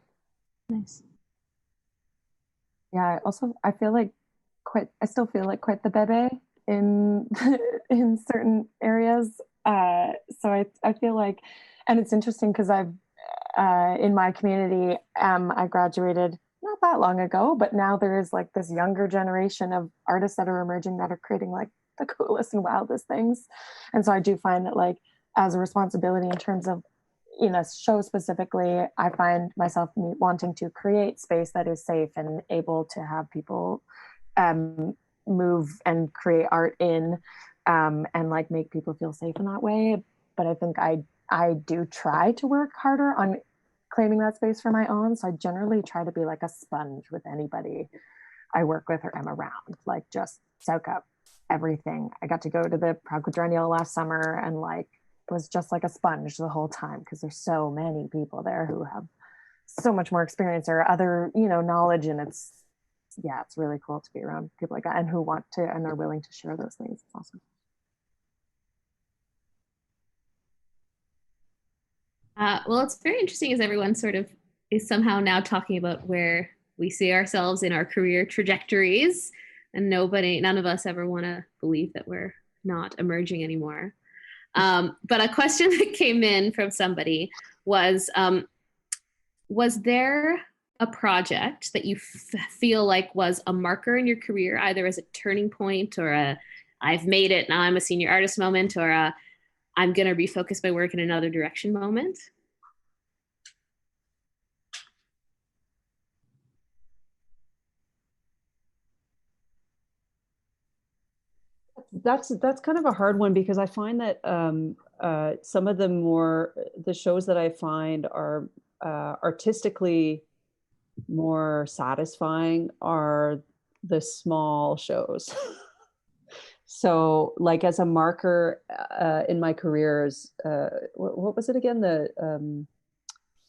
Nice. Yeah. I still feel like quite the bebe in in certain areas. So I feel like, and it's interesting because I've in my community, I graduated not that long ago, but now there is like this younger generation of artists that are emerging that are creating like the coolest and wildest things. And so I do find that, like, as a responsibility in terms of, you know, show specifically, I find myself wanting to create space that is safe and able to have people move and create art in, and like make people feel safe in that way. But I think I do try to work harder on claiming that space for my own. So I generally try to be like a sponge with anybody I work with or am around, like just soak up everything. I got to go to the Prague Quadrennial last summer, and like was just like a sponge the whole time, because there's so many people there who have so much more experience or other, you know, knowledge. And it's really cool to be around people like that, and who want to and are willing to share those things. It's awesome. Well, it's very interesting as everyone sort of is somehow now talking about where we see ourselves in our career trajectories, and none of us ever want to believe that we're not emerging anymore. But a question that came in from somebody was there a project that you feel like was a marker in your career, either as a turning point or a I've made it, now I'm a senior artist moment, or a I'm going to refocus my work in another direction moment? That's kind of a hard one, because I find that some of the shows that I find are artistically more satisfying are the small shows. So like as a marker in my careers, what was it again?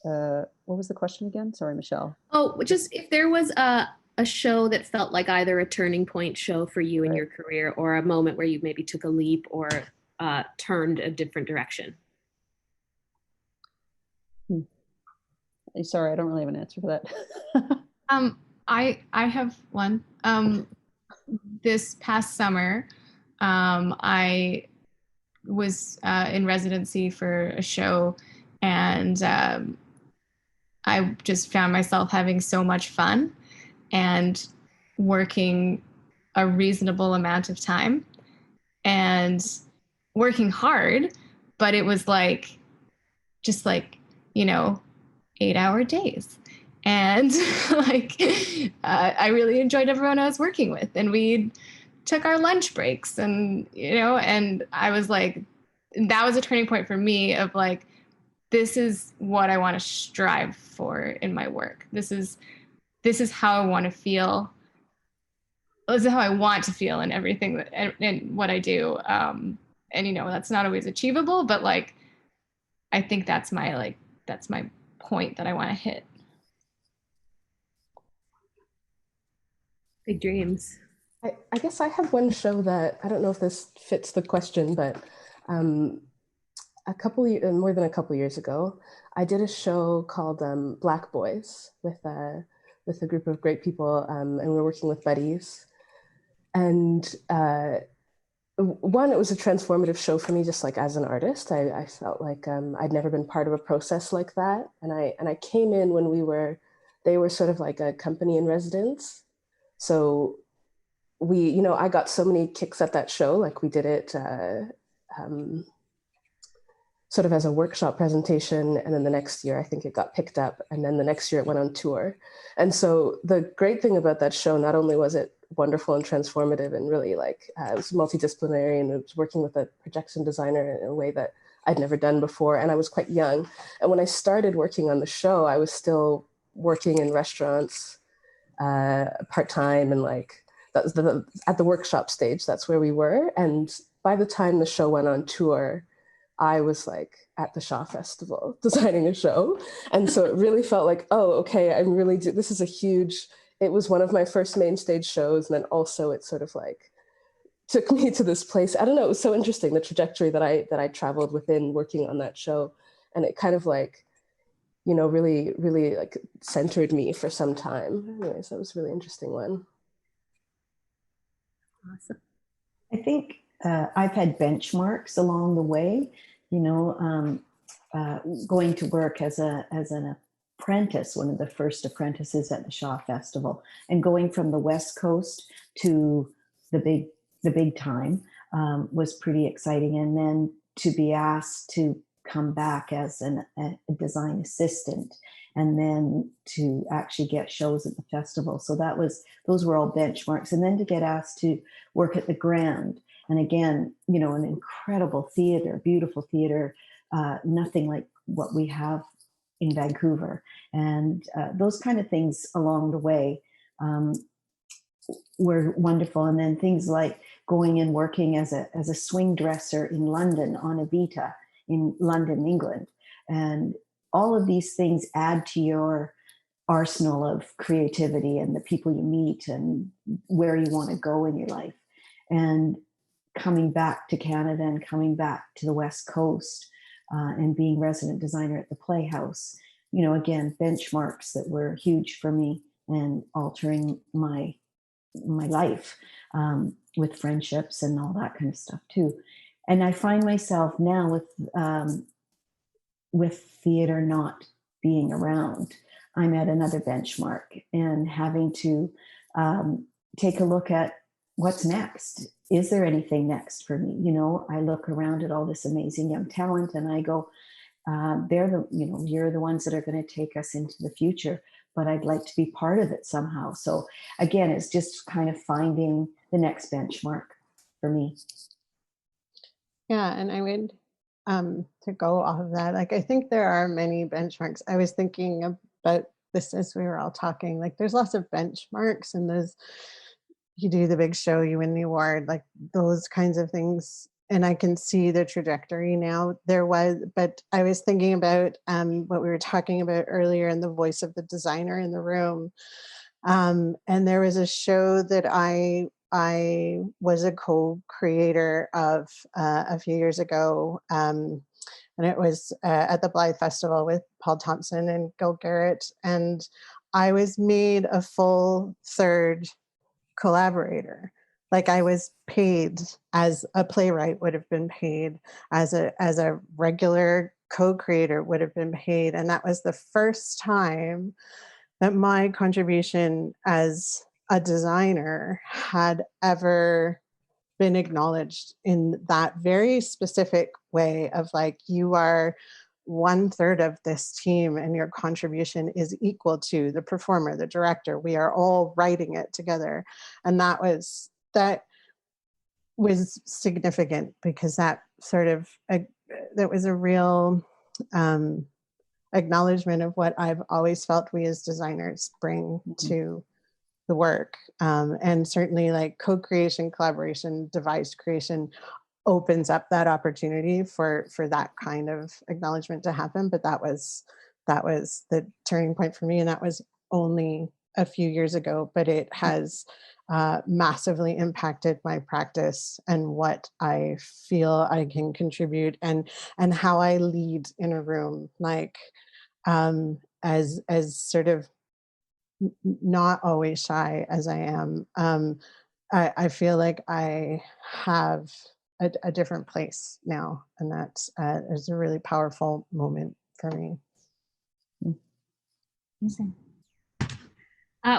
What was the question again? Sorry, Mishelle. Oh, just if there was a show that felt like either a turning point show for you in your career, or a moment where you maybe took a leap or turned a different direction. Sorry, I don't really have an answer for that. I have one. This past summer, I was in residency for a show, and I just found myself having so much fun and working a reasonable amount of time and working hard, but it was like, just like, 8-hour days. And like, I really enjoyed everyone I was working with, and we took our lunch breaks, and, and I was like, that was a turning point for me of like, this is what I want to strive for in my work. This is how I want to feel. This is how I want to feel in everything that and what I do. And that's not always achievable, but like I think that's my point that I want to hit. Big dreams. I guess I have one show that, I don't know if this fits the question, but more than a couple years ago, I did a show called Black Boys with a group of great people, and we were working with buddies. And one, it was a transformative show for me, just like as an artist. I felt like I'd never been part of a process like that. And I came in when they were sort of like a company in residence. So I got so many kicks at that show. Like we did it sort of as a workshop presentation. And then the next year, I think it got picked up. And then the next year it went on tour. And so the great thing about that show, not only was it wonderful and transformative and really like, it was multi-disciplinary, and it was working with a projection designer in a way that I'd never done before. And I was quite young. And when I started working on the show, I was still working in restaurants part-time, and like that was at the workshop stage, that's where we were. And by the time the show went on tour, I was like at the Shaw Festival designing a show. And so it really felt like, oh, okay, this is it was one of my first main stage shows. And then also it sort of like took me to this place. I don't know, it was so interesting, the trajectory that I traveled within working on that show. And it kind of like, really, really like centered me for some time. Anyways, that was a really interesting one. Awesome. I think I've had benchmarks along the way, going to work as an apprentice, one of the first apprentices at the Shaw Festival, and going from the West Coast to the big time was pretty exciting. And then to be asked to come back as a design assistant, and then to actually get shows at the festival. So those were all benchmarks. And then to get asked to work at the Grand. And again, an incredible theater, beautiful theater, nothing like what we have in Vancouver. And those kind of things along the way were wonderful. And then things like going and working as a swing dresser in London on a Vita in London, England. And all of these things add to your arsenal of creativity and the people you meet and where you want to go in your life. And coming back to Canada and coming back to the West Coast and being resident designer at the Playhouse, again, benchmarks that were huge for me and altering my life with friendships and all that kind of stuff too. And I find myself now with theater not being around, I'm at another benchmark and having to take a look at what's next. Is there anything next for me? I look around at all this amazing young talent and I go, you're the ones that are going to take us into the future, but I'd like to be part of it somehow. So again, it's just kind of finding the next benchmark for me. Yeah, and I would, to go off of that, like I think there are many benchmarks. I was thinking about this as we were all talking, like there's lots of benchmarks, and you do the big show, you win the award, like those kinds of things. And I can see the trajectory now. But I was thinking about what we were talking about earlier in the voice of the designer in the room. And there was a show that I was a co-creator of a few years ago. And it was at the Blythe Festival with Paul Thompson and Gil Garrett. And I was made a full third collaborator. Like I was paid as a playwright would have been paid, as a regular co-creator would have been paid. And that was the first time that my contribution as a designer had ever been acknowledged in that very specific way of like, you are 1/3 of this team and your contribution is equal to the performer, the director. We are all writing it together. And that was significant because that sort of, that was a real acknowledgement of what I've always felt we as designers bring to the work. And certainly like co-creation, collaboration, device creation opens up that opportunity for that kind of acknowledgement to happen. But that was the turning point for me. And that was only a few years ago, but it has massively impacted my practice and what I feel I can contribute and how I lead in a room, like as sort of not always shy as I am. I feel like I have a different place now, and that's is a really powerful moment for me. Amazing.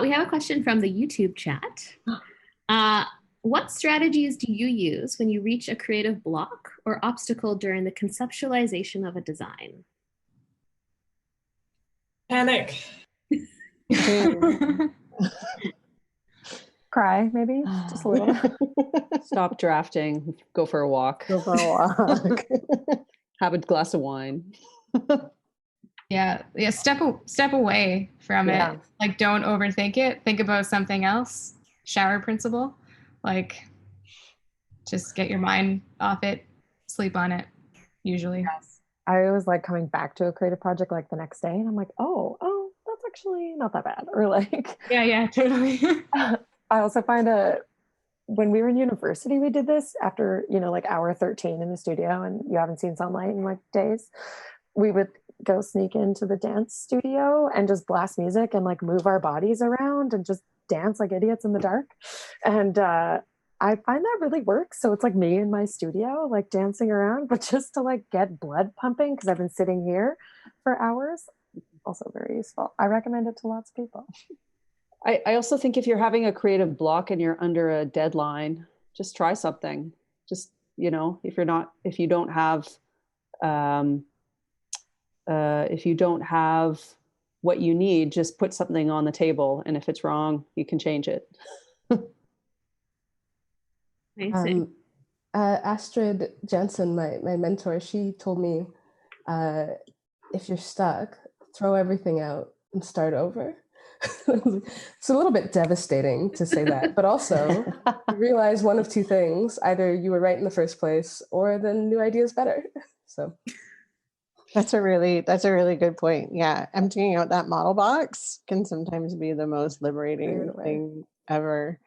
We have a question from the YouTube chat. What strategies do you use when you reach a creative block or obstacle during the conceptualization of a design? Panic. Cry, maybe just a little. Stop drafting. Go for a walk. Go for a walk. Have a glass of wine. Yeah. Step away from it. Like, don't overthink it. Think about something else. Shower principle. Like, just get your mind off it. Sleep on it. Usually. Yes. I always like coming back to a creative project like the next day, and I'm like, oh, that's actually not that bad. Or like, yeah, totally. I also find when we were in university, we did this after, like hour 13 in the studio and you haven't seen sunlight in like days. We would go sneak into the dance studio and just blast music and like move our bodies around and just dance like idiots in the dark. And I find that really works. So it's like me in my studio, like dancing around, but just to like get blood pumping because I've been sitting here for hours. Also very useful. I recommend it to lots of people. I also think if you're having a creative block and you're under a deadline, just try something. Just, if you don't have what you need, just put something on the table. And if it's wrong, you can change it. Astrid Jensen, my mentor, she told me, if you're stuck, throw everything out and start over. It's a little bit devastating to say that, but also you realize one of two things: either you were right in the first place, or the new idea is better. So that's a really good point. Yeah, emptying out that model box can sometimes be the most liberating thing ever.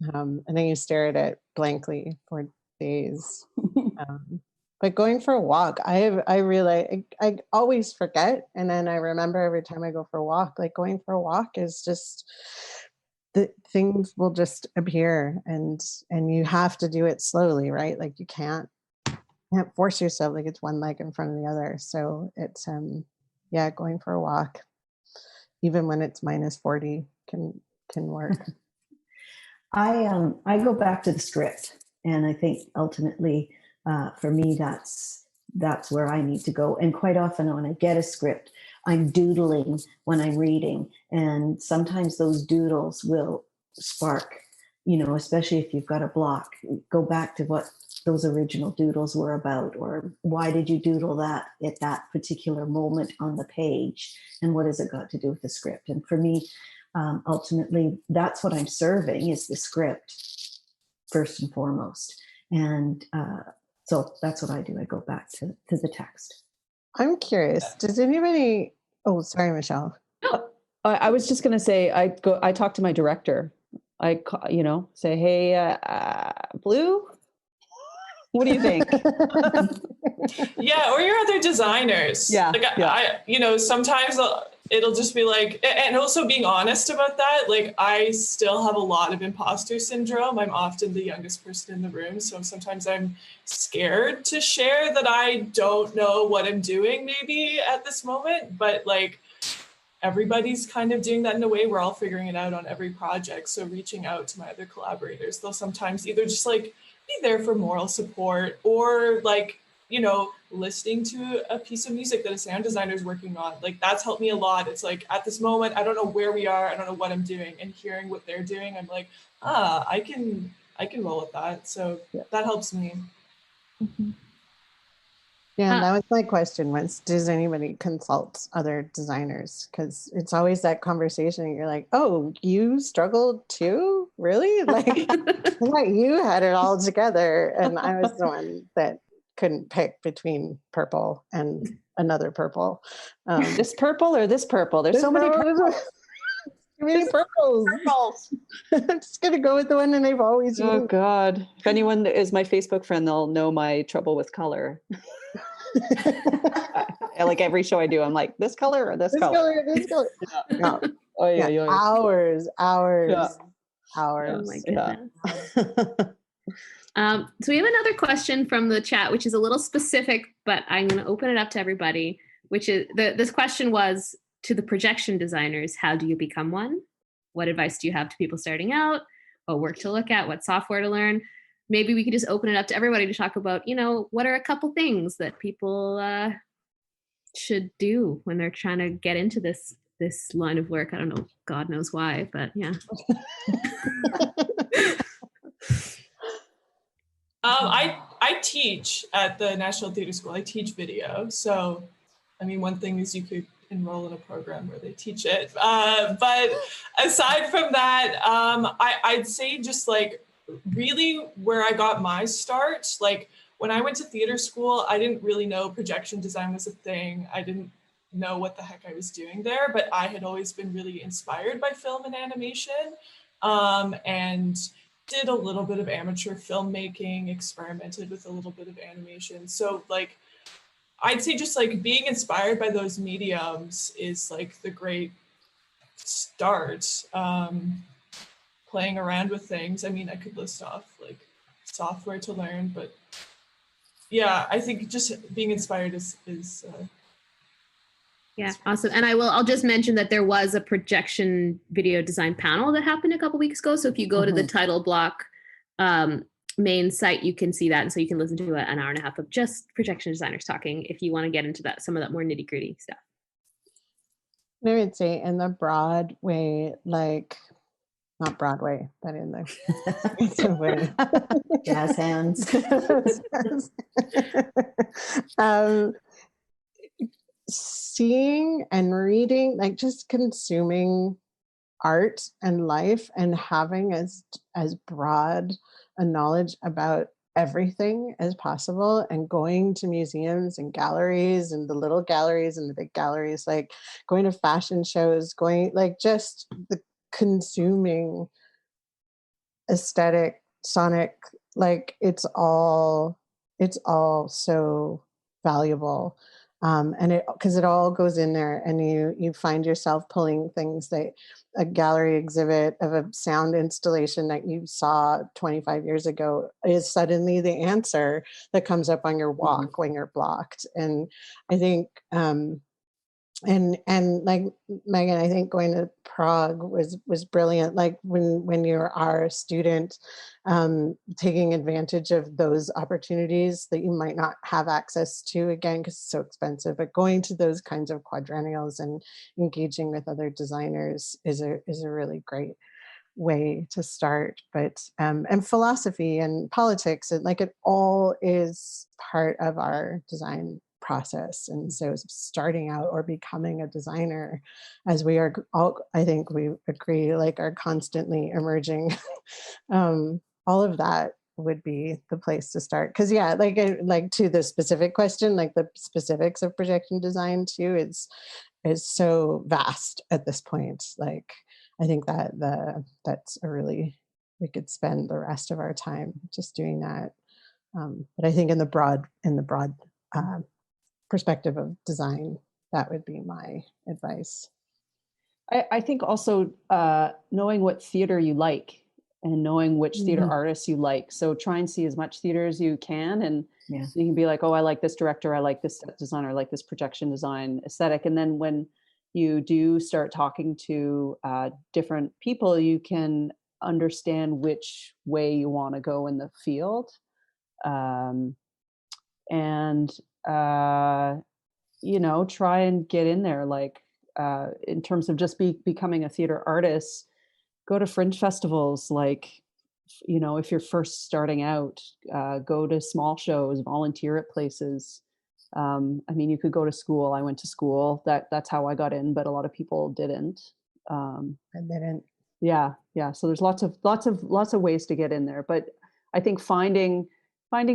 And then you stare at it blankly for days. But going for a walk, I realize I always forget, and then I remember every time I go for a walk. Like, going for a walk is just, the things will just appear, and you have to do it slowly, right? Like, you can't force yourself. Like, it's one leg in front of the other. So it's going for a walk, even when it's -40, can work. I go back to the script, and I think ultimately, for me, that's where I need to go. And quite often when I get a script, I'm doodling when I'm reading. And sometimes those doodles will spark, especially if you've got a block, go back to what those original doodles were about, or why did you doodle that at that particular moment on the page? And what has it got to do with the script? And for me, ultimately, that's what I'm serving, is the script first and foremost. And so that's what I do. I go back to the text. I'm curious. Does anybody? Oh, sorry, Mishelle. I was just going to say, I talk to my director. I say, hey, Blue, what do you think? Yeah, or your other designers. Yeah. Like, yeah. Sometimes it'll just be like, and also being honest about that. Like, I still have a lot of imposter syndrome. I'm often the youngest person in the room. So sometimes I'm scared to share that I don't know what I'm doing maybe at this moment. But like, everybody's kind of doing that in a way. We're all figuring it out on every project. So reaching out to my other collaborators, they'll sometimes either just like be there for moral support, or like, listening to a piece of music that a sound designer is working on. Like, that's helped me a lot. It's like, at this moment, I don't know where we are. I don't know what I'm doing, and hearing what they're doing, I'm like, I can roll with that. So that helps me. Mm-hmm. Yeah, that was my question was, does anybody consult other designers? Because it's always that conversation. And you're like, oh, you struggled too? Really? Like, I thought you had it all together. And I was the one that couldn't pick between purple and another purple. This purple or this purple? There's so many purples. Too many purples. I'm just going to go with the one that I've always used. Oh, God. If anyone is my Facebook friend, they'll know my trouble with color. Like every show I do, I'm like, this color or this color? This color. Yeah. No. Oh, yeah. Hours. Oh my goodness. So we have another question from the chat, which is a little specific, but I'm going to open it up to everybody, which is this question was to the projection designers. How do you become one? What advice do you have to people starting out? What work to look at? What software to learn? Maybe we could just open it up to everybody to talk about, what are a couple things that people should do when they're trying to get into this line of work. I don't know, God knows why, but yeah. I teach at the National Theatre School. I teach video. So, I mean, one thing is you could enroll in a program where they teach it. But aside from that, I'd say just like really where I got my start, like when I went to theater school, I didn't really know projection design was a thing. I didn't know what the heck I was doing there, but I had always been really inspired by film and animation, and did a little bit of amateur filmmaking, experimented with a little bit of animation. So like, I'd say just like being inspired by those mediums is like the great start. Playing around with things. I mean, I could list off like software to learn, but yeah, I think just being inspired is yeah, awesome. And I'll just mention that there was a projection video design panel that happened a couple weeks ago. So if you go to the title block main site, you can see that. And so you can listen to an hour and a half of just projection designers talking if you want to get into that, some of that more nitty gritty stuff. I would say in the broad way, like not Broadway, but in the way. Jazz hands. Seeing and reading, like just consuming art and life and having as broad a knowledge about everything as possible, and going to museums and galleries and the little galleries and the big galleries, like going to fashion shows, going like just the consuming aesthetic, sonic, like it's all so valuable. And because it all goes in there, and you find yourself pulling things that a gallery exhibit of a sound installation that you saw 25 years ago is suddenly the answer that comes up on your walk when you're blocked. And I think and like Megan, I think going to Prague was brilliant. Like when you are a student, taking advantage of those opportunities that you might not have access to again because it's so expensive. But going to those kinds of quadrennials and engaging with other designers is a really great way to start. But and philosophy and politics, and like it all is part of our design process. And so starting out or becoming a designer, as we are all, I think we agree, like are constantly emerging, all of that would be the place to start. Because yeah, like to the specific question, like the specifics of projection design too is so vast at this point. Like I think that's a really, we could spend the rest of our time just doing that. But I think in the broad perspective of design, that would be my advice. I think also knowing what theater you like and knowing which theater artists you like. So try and see as much theater as you can, and you can be like, oh, I like this director, I like this set designer, I like this projection design aesthetic. And then when you do start talking to different people, you can understand which way you want to go in the field. Try and get in there, like in terms of just becoming a theater artist, go to fringe festivals, like, if you're first starting out, go to small shows, volunteer at places, I mean, you could go to school. I went to school. That's how I got in, but a lot of people didn't. I didn't. Yeah. So there's lots of ways to get in there. But I think finding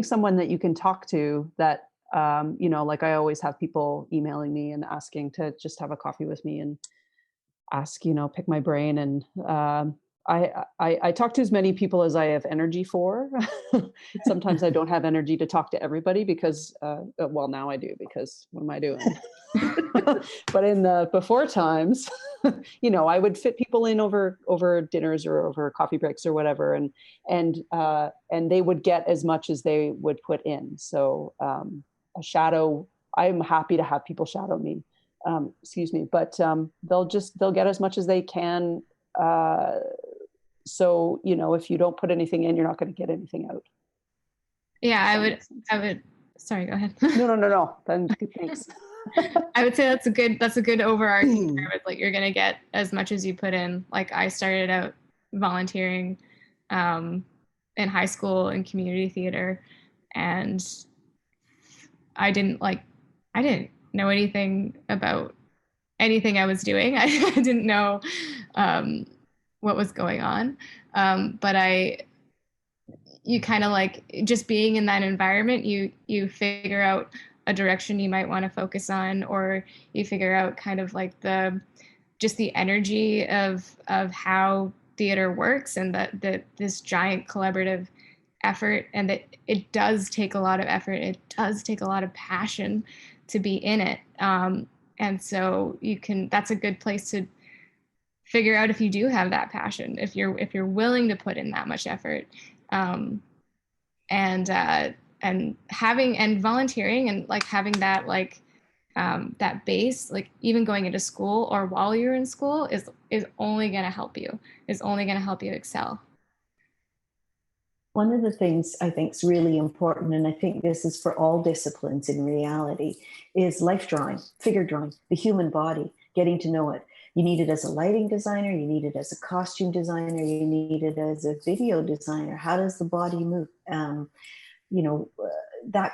someone that you can talk to that, like I always have people emailing me and asking to just have a coffee with me and ask, pick my brain. And I talk to as many people as I have energy for. Sometimes I don't have energy to talk to everybody because, well, now I do, because what am I doing? But in the before times, I would fit people in over dinners or over coffee breaks or whatever, and they would get as much as they would put in. So a shadow, I'm happy to have people shadow me. But they'll get as much as they can. So, if you don't put anything in, you're not going to get anything out. Yeah, I would, sorry, go ahead. No. Then thanks. I would say that's a good overarching term. It's like, you're going to get as much as you put in. Like, I started out volunteering in high school in community theater, and I didn't know anything about anything I was doing. I didn't know what was going on. But you kind of like, just being in that environment, you figure out a direction you might want to focus on, or you figure out kind of like just the energy of how theater works, and that this giant collaborative effort, and that it does take a lot of effort. It does take a lot of passion to be in it. And so that's a good place to figure out if you do have that passion, if you're willing to put in that much effort, and volunteering, and like having that, like, that base, like even going into school or while you're in school is only going to help you, excel. One of the things I think is really important, and I think this is for all disciplines in reality, is life drawing, figure drawing, the human body, getting to know it. You need it as a lighting designer, you need it as a costume designer, you need it as a video designer. How does the body move? That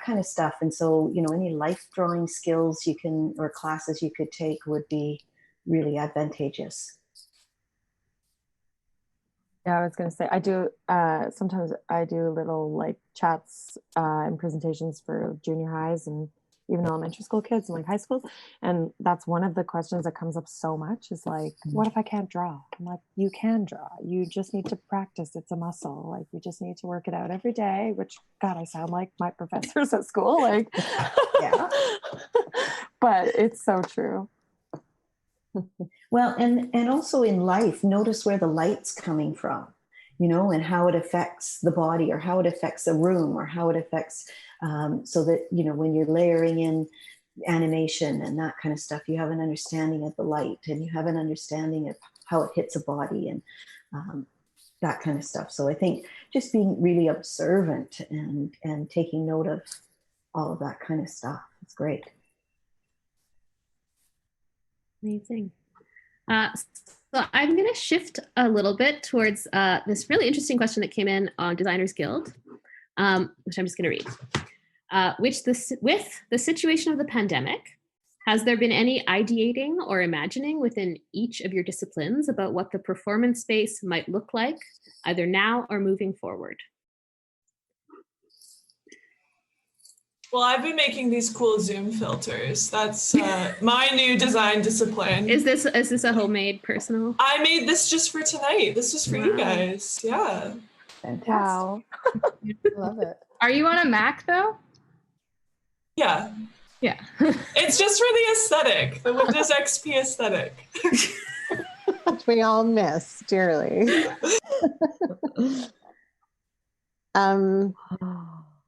kind of stuff. And so, any life drawing skills or classes you could take would be really advantageous. Yeah, I was going to say, I do, sometimes I do little like chats and presentations for junior highs and even elementary school kids and like high schools. And that's one of the questions that comes up so much is like, what if I can't draw? I'm like, you can draw. You just need to practice. It's a muscle. Like, you just need to work it out every day, which, God, I sound like my professors at school. Like, yeah, but it's so true. Well, and also in life, notice where the light's coming from, and how it affects the body, or how it affects a room, or how it affects, so that, when you're layering in animation and that kind of stuff, you have an understanding of the light, and you have an understanding of how it hits a body, and that kind of stuff. So I think just being really observant and taking note of all of that kind of stuff, it's great. Amazing. So I'm going to shift a little bit towards this really interesting question that came in on Designers Guild, which I'm just going to read. With the situation of the pandemic, has there been any ideating or imagining within each of your disciplines about what the performance space might look like, either now or moving forward? Well, I've been making these cool Zoom filters. That's my new design discipline. Is this a homemade personal? I made this just for tonight. This was for you guys. Yeah. Fantastic. Wow. Love it. Are you on a Mac though? Yeah. Yeah. It's just for the aesthetic, the Windows XP aesthetic. Which we all miss dearly.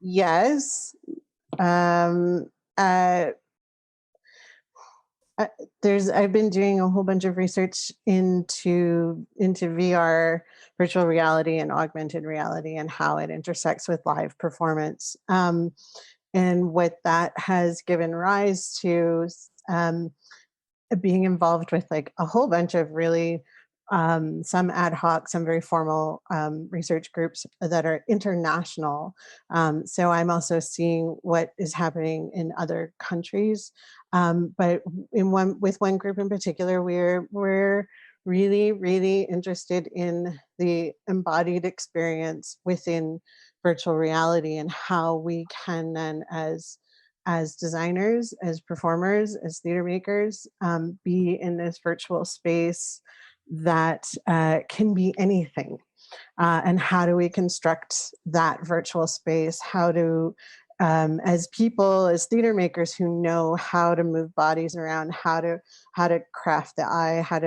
Yes. I've been doing a whole bunch of research into VR, virtual reality, and augmented reality, and how it intersects with live performance. And what that has given rise to being involved with like a whole bunch of really some ad hoc, some very formal research groups that are international. So I'm also seeing what is happening in other countries. But with one group in particular, we're really, really interested in the embodied experience within virtual reality and how we can then, as designers, as performers, as theater makers, be in this virtual space that can be anything. And how do we construct that virtual space? How do, as people, as theater makers who know how to move bodies around, how to craft the eye, how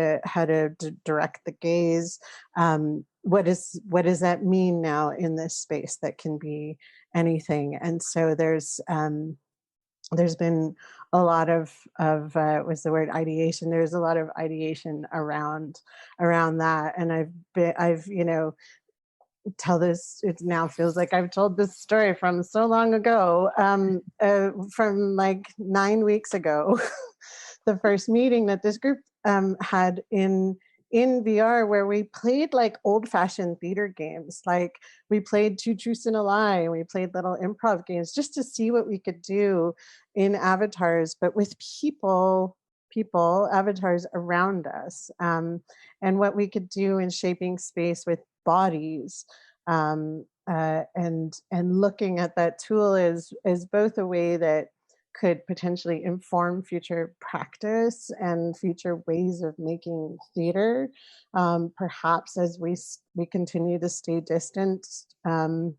to direct the gaze, what does that mean now in this space that can be anything? And so there's been a lot of what's the word, ideation. There's a lot of ideation around that, and I've tell this. It now feels like I've told this story from so long ago, from like 9 weeks ago, the first meeting that this group had in VR, where we played like old-fashioned theater games. Like we played Two Truths and a Lie, and we played little improv games just to see what we could do in avatars, but with people avatars around us, and what we could do in shaping space with bodies, and looking at that tool is both a way that could potentially inform future practice and future ways of making theater, perhaps as we continue to stay distant, and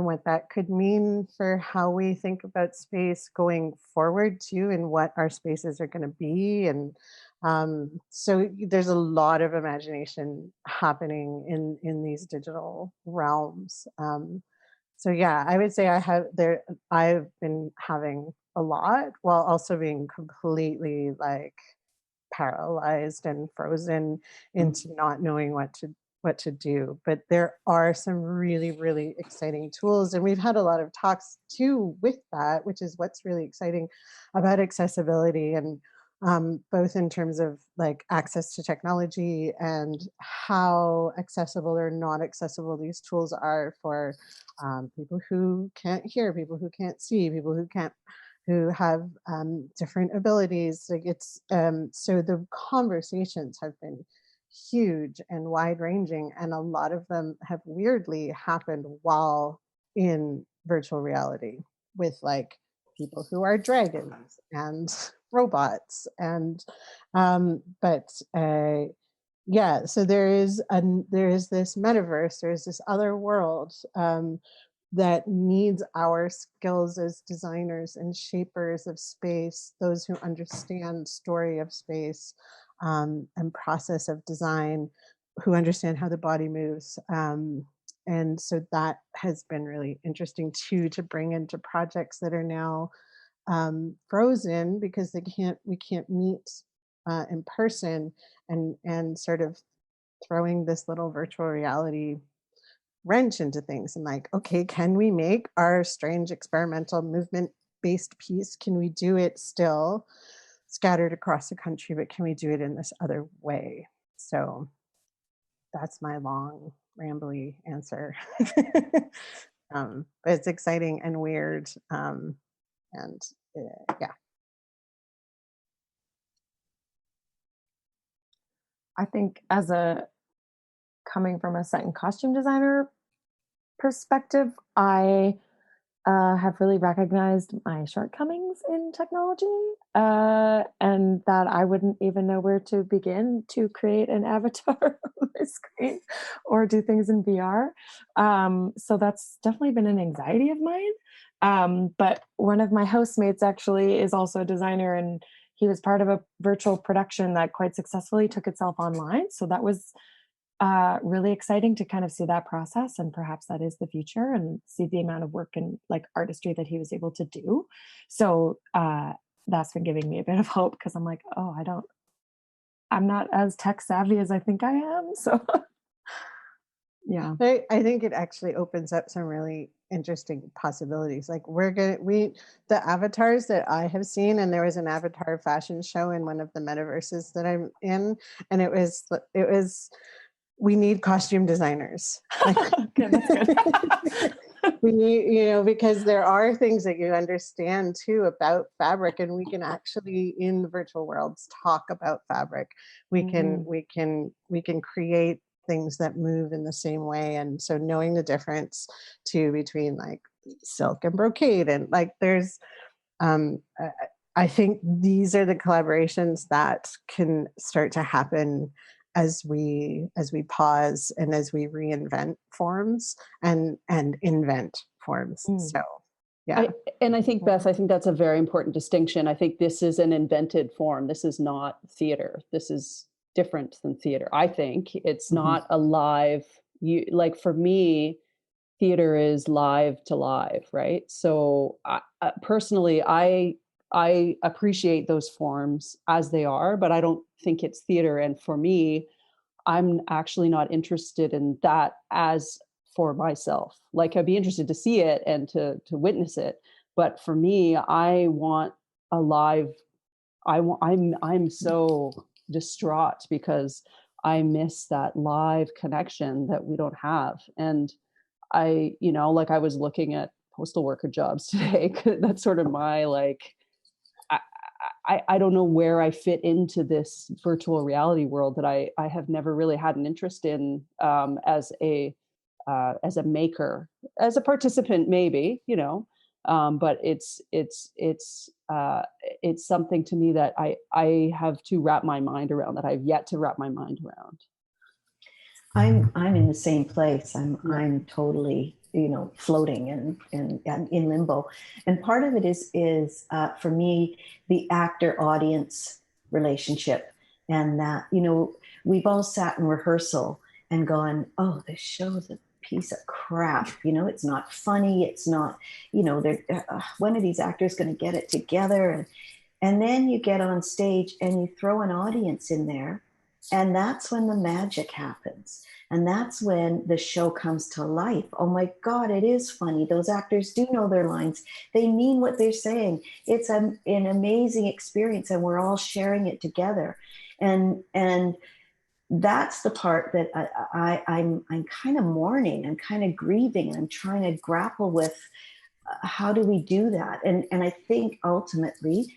what that could mean for how we think about space going forward too, and what our spaces are going to be. And so there's a lot of imagination happening in these digital realms. So yeah, I would say I've been having a lot, while also being completely like paralyzed and frozen into not knowing what to do. But there are some really, really exciting tools, and we've had a lot of talks too with that, which is what's really exciting about accessibility, and both in terms of like access to technology and how accessible or not accessible these tools are for people who can't hear, people who can't see, people who have different abilities. Like it's so the conversations have been huge and wide ranging, and a lot of them have weirdly happened while in virtual reality, with like people who are dragons and robots, and yeah, so there is this metaverse, there's this other world that needs our skills as designers and shapers of space, those who understand story of space, and process of design, who understand how the body moves. And so that has been really interesting too, to bring into projects that are now frozen because we can't meet in person, and sort of throwing this little virtual reality wrench into things, and like, okay, can we make our strange experimental movement based piece, can we do it still scattered across the country, but can we do it in this other way? So that's my long rambly answer. But it's exciting and weird, and yeah. I think coming from a set and costume designer perspective, I have really recognized my shortcomings in technology, and that I wouldn't even know where to begin to create an avatar on my screen or do things in VR. So that's definitely been an anxiety of mine. But one of my housemates actually is also a designer, and he was part of a virtual production that quite successfully took itself online. So that was really exciting to kind of see that process, and perhaps that is the future, and see the amount of work and like artistry that he was able to do. So that's been giving me a bit of hope, because I'm like, oh, I'm not as tech savvy as I think I am. So Yeah. I think it actually opens up some really interesting possibilities. Like the avatars that I have seen, and there was an avatar fashion show in one of the metaverses that I'm in, and it was we need costume designers. Okay, that's good. We need, because there are things that you understand too about fabric, and we can actually in the virtual worlds talk about fabric. We can create things that move in the same way. And so knowing the difference too between like silk and brocade, and like there's I think these are the collaborations that can start to happen as we pause and as we reinvent forms and invent forms. So yeah. I think, Beth, I think that's a very important distinction. I think this is an invented form. This is not theater. This is different than theater. I think it's not a live, like for me, theater is live to live, right? So personally, I appreciate those forms as they are, but I don't think it's theater. And for me, I'm actually not interested in that as for myself. Like I'd be interested to see it and to witness it. But for me, I want a live, I'm so distraught because I miss that live connection that we don't have. And I, like I was looking at postal worker jobs today. That's sort of my like, I don't know where I fit into this virtual reality world that I have never really had an interest in as a maker, as a participant, maybe, but it's something to me that I have to wrap my mind around, that I've yet to wrap my mind around. I'm in the same place. I'm totally, floating and in limbo. And part of it is for me, the actor audience relationship. And that, we've all sat in rehearsal and gone, oh, this show's a piece of crap. It's not funny. It's not, when are these actors going to get it together? And then you get on stage and you throw an audience in there. And that's when the magic happens. And that's when the show comes to life. Oh my God, it is funny. Those actors do know their lines. They mean what they're saying. It's an amazing experience, and we're all sharing it together. And that's the part that I'm kind of mourning. I'm kind of grieving. I'm trying to grapple with how do we do that? And I think ultimately,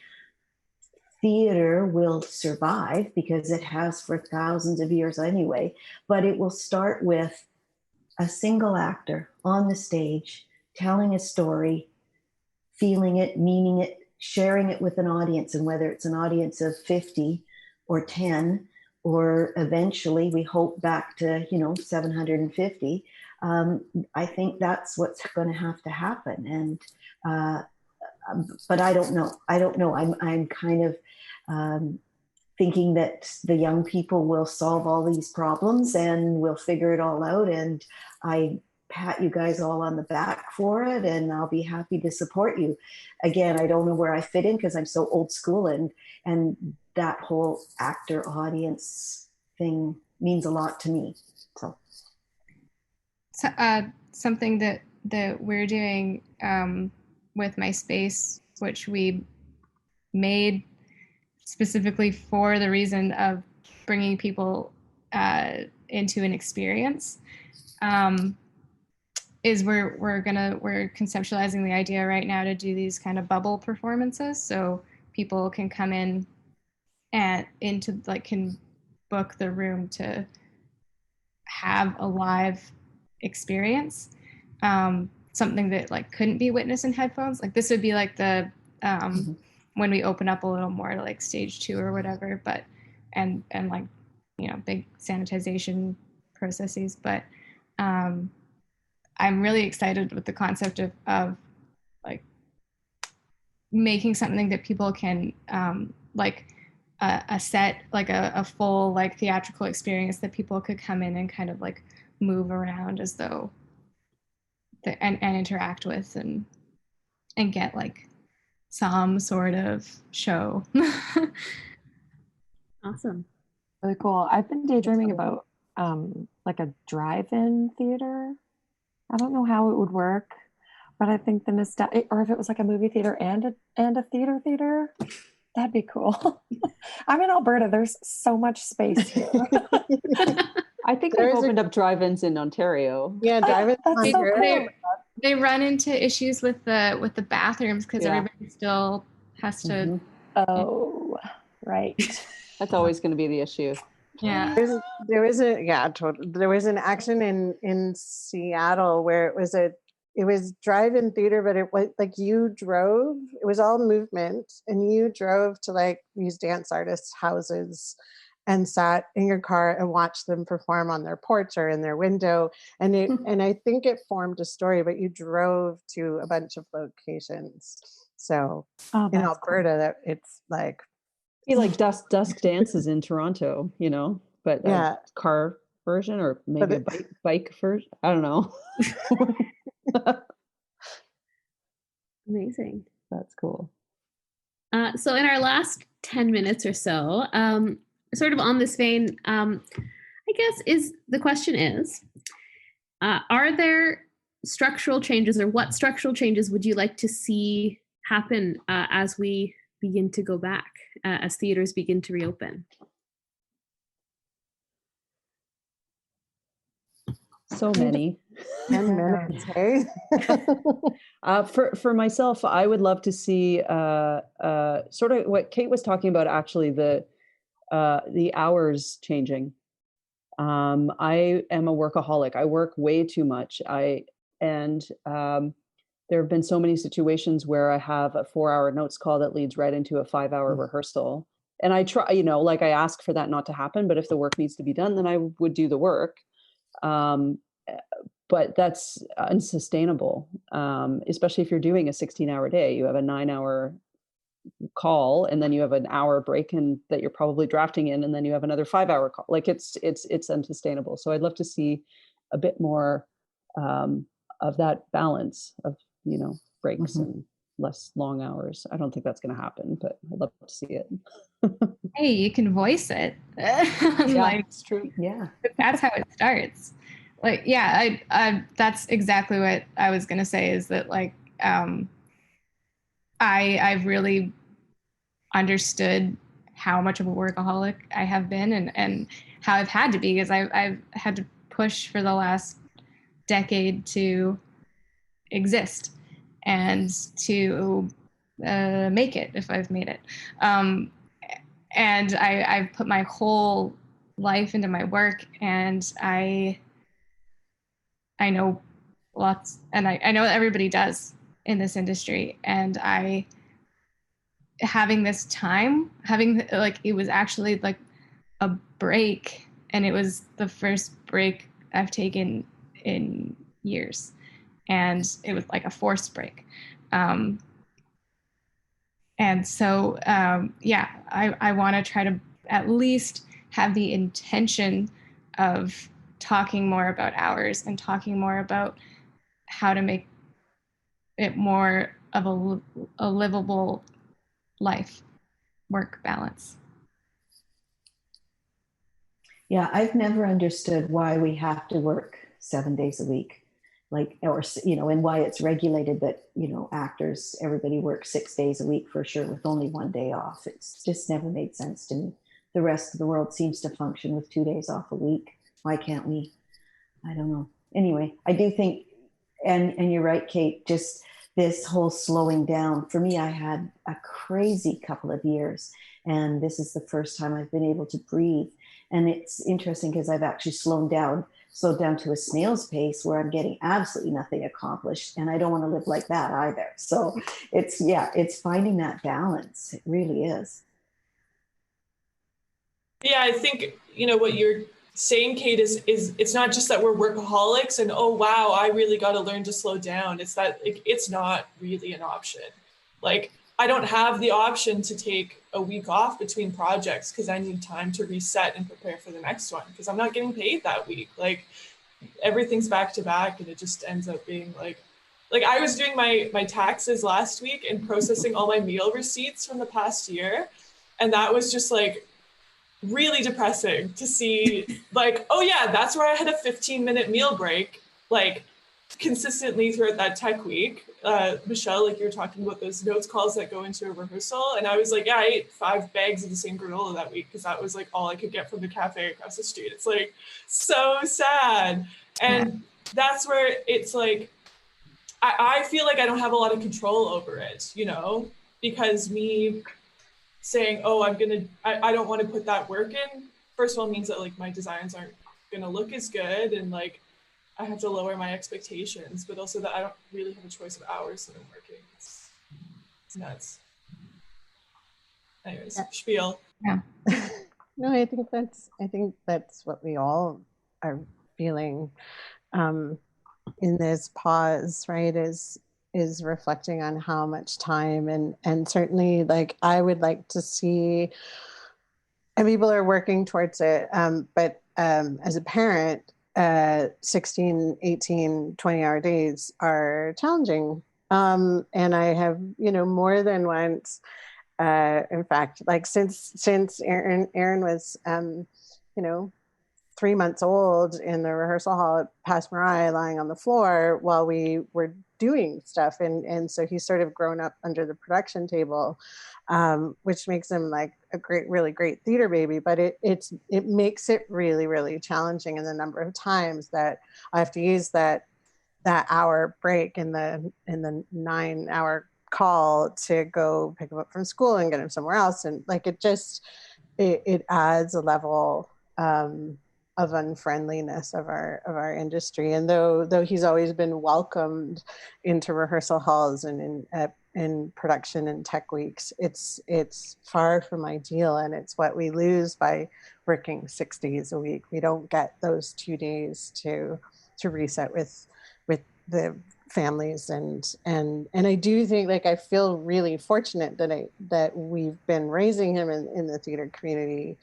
theater will survive because it has for thousands of years anyway, but it will start with a single actor on the stage, telling a story, feeling it, meaning it, sharing it with an audience. And whether it's an audience of 50 or 10, or eventually we hope back to, 750, I think that's what's going to have to happen. And, but I don't know. I'm kind of thinking that the young people will solve all these problems and we'll figure it all out. And I pat you guys all on the back for it, and I'll be happy to support you. Again, I don't know where I fit in because I'm so old school, and that whole actor audience thing means a lot to me. So something that we're doing with my space, which we made specifically for the reason of bringing people into an experience, is we're conceptualizing the idea right now to do these kind of bubble performances, so people can come in and can book the room to have a live experience, something that like couldn't be witnessed in headphones. Like this would be like the when we open up a little more to like stage 2 or whatever, but and like big sanitization processes, but I'm really excited with the concept of like making something that people can like a set, like a full like theatrical experience that people could come in and kind of like move around as though and interact with and get like some sort of show. Awesome. Really cool. I've been daydreaming about like a drive-in theater. I don't know how it would work, but I think the nostalgia, or if it was like a movie theater and a theater, that'd be cool. I'm in Alberta. There's so much space here. I think they've opened up drive-ins in Ontario. Yeah, drive-ins. That's so cool. They run into issues with the bathrooms because everybody still has to. Oh, right. That's always going to be the issue. Yeah. There was an action in Seattle where it was drive-in theater, but it was like you drove. It was all movement, and you drove to like these dance artists' houses and sat in your car and watched them perform on their porch or in their window. And I think it formed a story, but you drove to a bunch of locations. So in Alberta, that it's like dusk dances in Toronto, but a car version or maybe a bike version. I don't know. Amazing. That's cool. So in our last 10 minutes or so, sort of on this vein, I guess the question is, are there structural changes, or what structural changes would you like to see happen as we begin to go back, as theaters begin to reopen? So many. 10 minutes, hey? For myself, I would love to see sort of what Kate was talking about, actually, the hours changing. I am a workaholic. I work way too much. There have been so many situations where I have a 4-hour notes call that leads right into a 5-hour rehearsal. And I try, I ask for that not to happen, but if the work needs to be done, then I would do the work. But that's unsustainable, especially if you're doing a 16-hour day. You have a 9-hour call, and then you have an hour break that you're probably drafting in, and then you have another 5-hour call. Like it's unsustainable. So I'd love to see a bit more of that balance of breaks and less long hours. I don't think that's going to happen, but I'd love to see it. Hey, you can voice it. It's true. Yeah, that's how it starts. Like, I that's exactly what I was going to say, is that like I've really understood how much of a workaholic I have been, and how I've had to be, because I've had to push for the last decade to exist and to make it, if I've made it. And I've put my whole life into my work, and I know lots, and I know that everybody does in this industry. And having this time, it was actually like a break, and it was the first break I've taken in years, and it was like a forced break. And so, I want to try to at least have the intention of talking more about hours and talking more about how to make it more of a livable life, work balance. Yeah, I've never understood why we have to work 7 days a week. And why it's regulated that, actors, everybody works 6 days a week for sure with only 1 day off. It's just never made sense to me. The rest of the world seems to function with 2 days off a week. Why can't we? I don't know. Anyway, I do think, and you're right, Kate, just this whole slowing down. For me, I had a crazy couple of years, and this is the first time I've been able to breathe. And it's interesting because I've actually slowed down to a snail's pace where I'm getting absolutely nothing accomplished. And I don't want to live like that either. So it's finding that balance. It really is. Yeah, I think, what you're saying, Kate, is it's not just that we're workaholics and, oh, wow, I really got to learn to slow down. It's that it's not really an option. Like, I don't have the option to take a week off between projects because I need time to reset and prepare for the next one, because I'm not getting paid that week. Like, everything's back to back, and it just ends up being like I was doing my taxes last week and processing all my meal receipts from the past year. And that was just like really depressing to see like, oh yeah, that's where I had a 15-minute meal break, like consistently throughout that tech week. Mishelle, like you were talking about those notes calls that go into a rehearsal. And I was like, yeah, I ate 5 bags of the same granola that week because that was like all I could get from the cafe across the street. It's like so sad. And that's where it's like, I feel like I don't have a lot of control over it, you know, because me saying, oh, I don't want to put that work in, first of all, means that like my designs aren't going to look as good. And like, I have to lower my expectations, but also that I don't really have a choice of hours that I'm working. It's nuts. Anyways, spiel. Yeah. No, I think that's what we all are feeling in this pause, right? Is reflecting on how much time and certainly like I would like to see, and people are working towards it, but as a parent, 16, 18, 20-hour days are challenging. And I have, more than once, in fact, like since Aaron was, 3 months old in the rehearsal hall at Pass Marai lying on the floor while we were doing stuff. And so he's sort of grown up under the production table, which makes him like a really great theater baby, but it makes it really, really challenging in the number of times that I have to use that hour break in the 9-hour call to go pick him up from school and get him somewhere else. And like, it adds a level, of unfriendliness of our industry. And though he's always been welcomed into rehearsal halls and in production and tech weeks, it's far from ideal, and it's what we lose by working 6 days a week. We don't get those 2 days to reset with the families, and I do think, like, I feel really fortunate that we've been raising him in the theater community,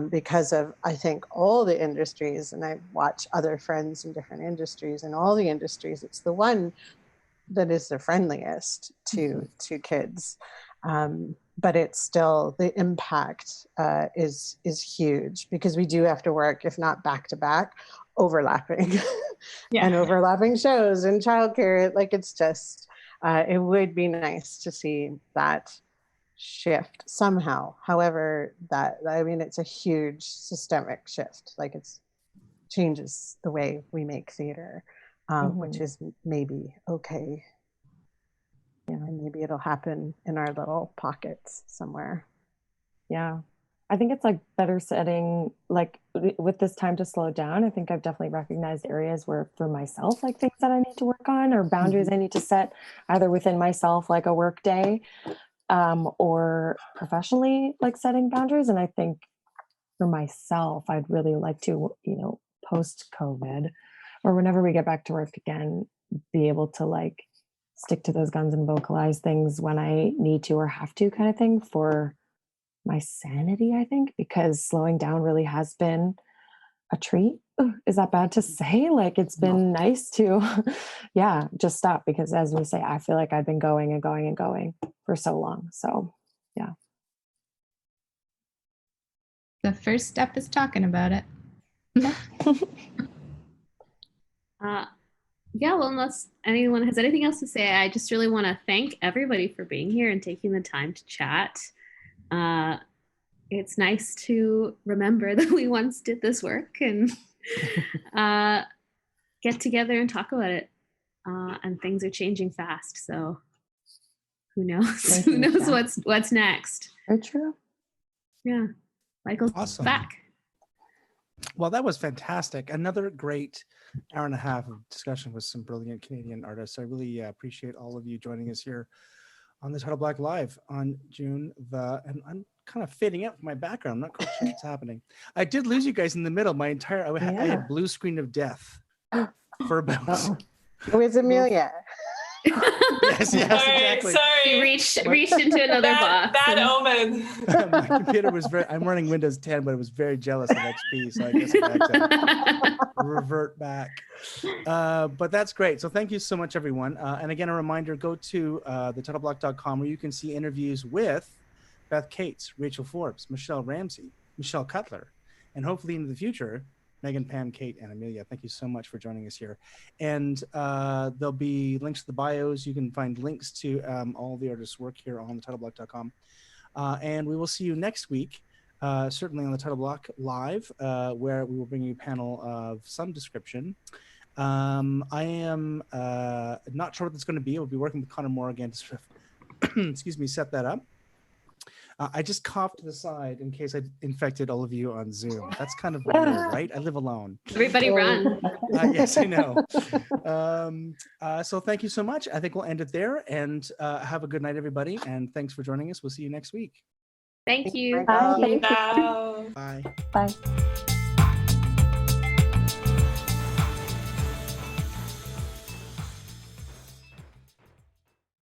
because of, I think, all the industries, and I watch other friends in different industries, and all the industries, it's the one that is the friendliest to kids, but it's still, the impact is huge, because we do have to work, if not back to back, overlapping and overlapping shows and childcare. Like, it's just, it would be nice to see that shift somehow. However, it's a huge systemic shift. Like, it changes the way we make theater, which is maybe okay. And maybe it'll happen in our little pockets somewhere. Yeah. I think it's like better setting, like with this time to slow down. I think I've definitely recognized areas where, for myself, like things that I need to work on, or boundaries I need to set either within myself, like a work day, or professionally, like setting boundaries. And I think for myself, I'd really like to, post COVID, or whenever we get back to work again, be able to like stick to those guns and vocalize things when I need to or have to, kind of thing, for my sanity, I think, because slowing down really has been a treat. Is that bad to say? Like, it's been nice to, just stop, because as we say, I feel like I've been going and going and going for so long. So, yeah. The first step is talking about it. Well, unless anyone has anything else to say, I just really want to thank everybody for being here and taking the time to chat. It's nice to remember that we once did this work and get together and talk about it. And things are changing fast, so who knows? Who knows what's next? Very true. Yeah, Michael's awesome. Back. Well, that was fantastic. Another great hour and a half of discussion with some brilliant Canadian artists. I really appreciate all of you joining us here on the Title Black Live on June and I'm kind of fading out from my background. I'm not quite sure what's happening. I did lose you guys in the middle. I had blue screen of death for about. It was Amelia. yes, exactly. Sorry. You reached into another box. Bad omen. My computer was I'm running Windows 10, but it was very jealous of XP, so I guess I had to revert back. But that's great. So thank you so much, everyone. And again, a reminder, go to thetitleBlock.com, where you can see interviews with Beth Kates, Rachel Forbes, Mishelle Ramsey, Mishelle Cuttler, and hopefully into the future, Megan, Pam, Kate, and Amelia. Thank you so much for joining us here. And there'll be links to the bios. You can find links to all the artists' work here on thetitleblock.com. And we will see you next week, certainly on the Title Block Live, where we will bring you a panel of some description. I am not sure what that's going to be. We'll be working with Connor Moore again to sort of, excuse me, set that up. I just coughed to the side in case I infected all of you on Zoom. That's kind of weird, right? I live alone. Everybody run. Yes, I know. So thank you so much. I think we'll end it there, and have a good night, everybody. And thanks for joining us. We'll see you next week. Thank you. Bye. Bye. Bye. Bye.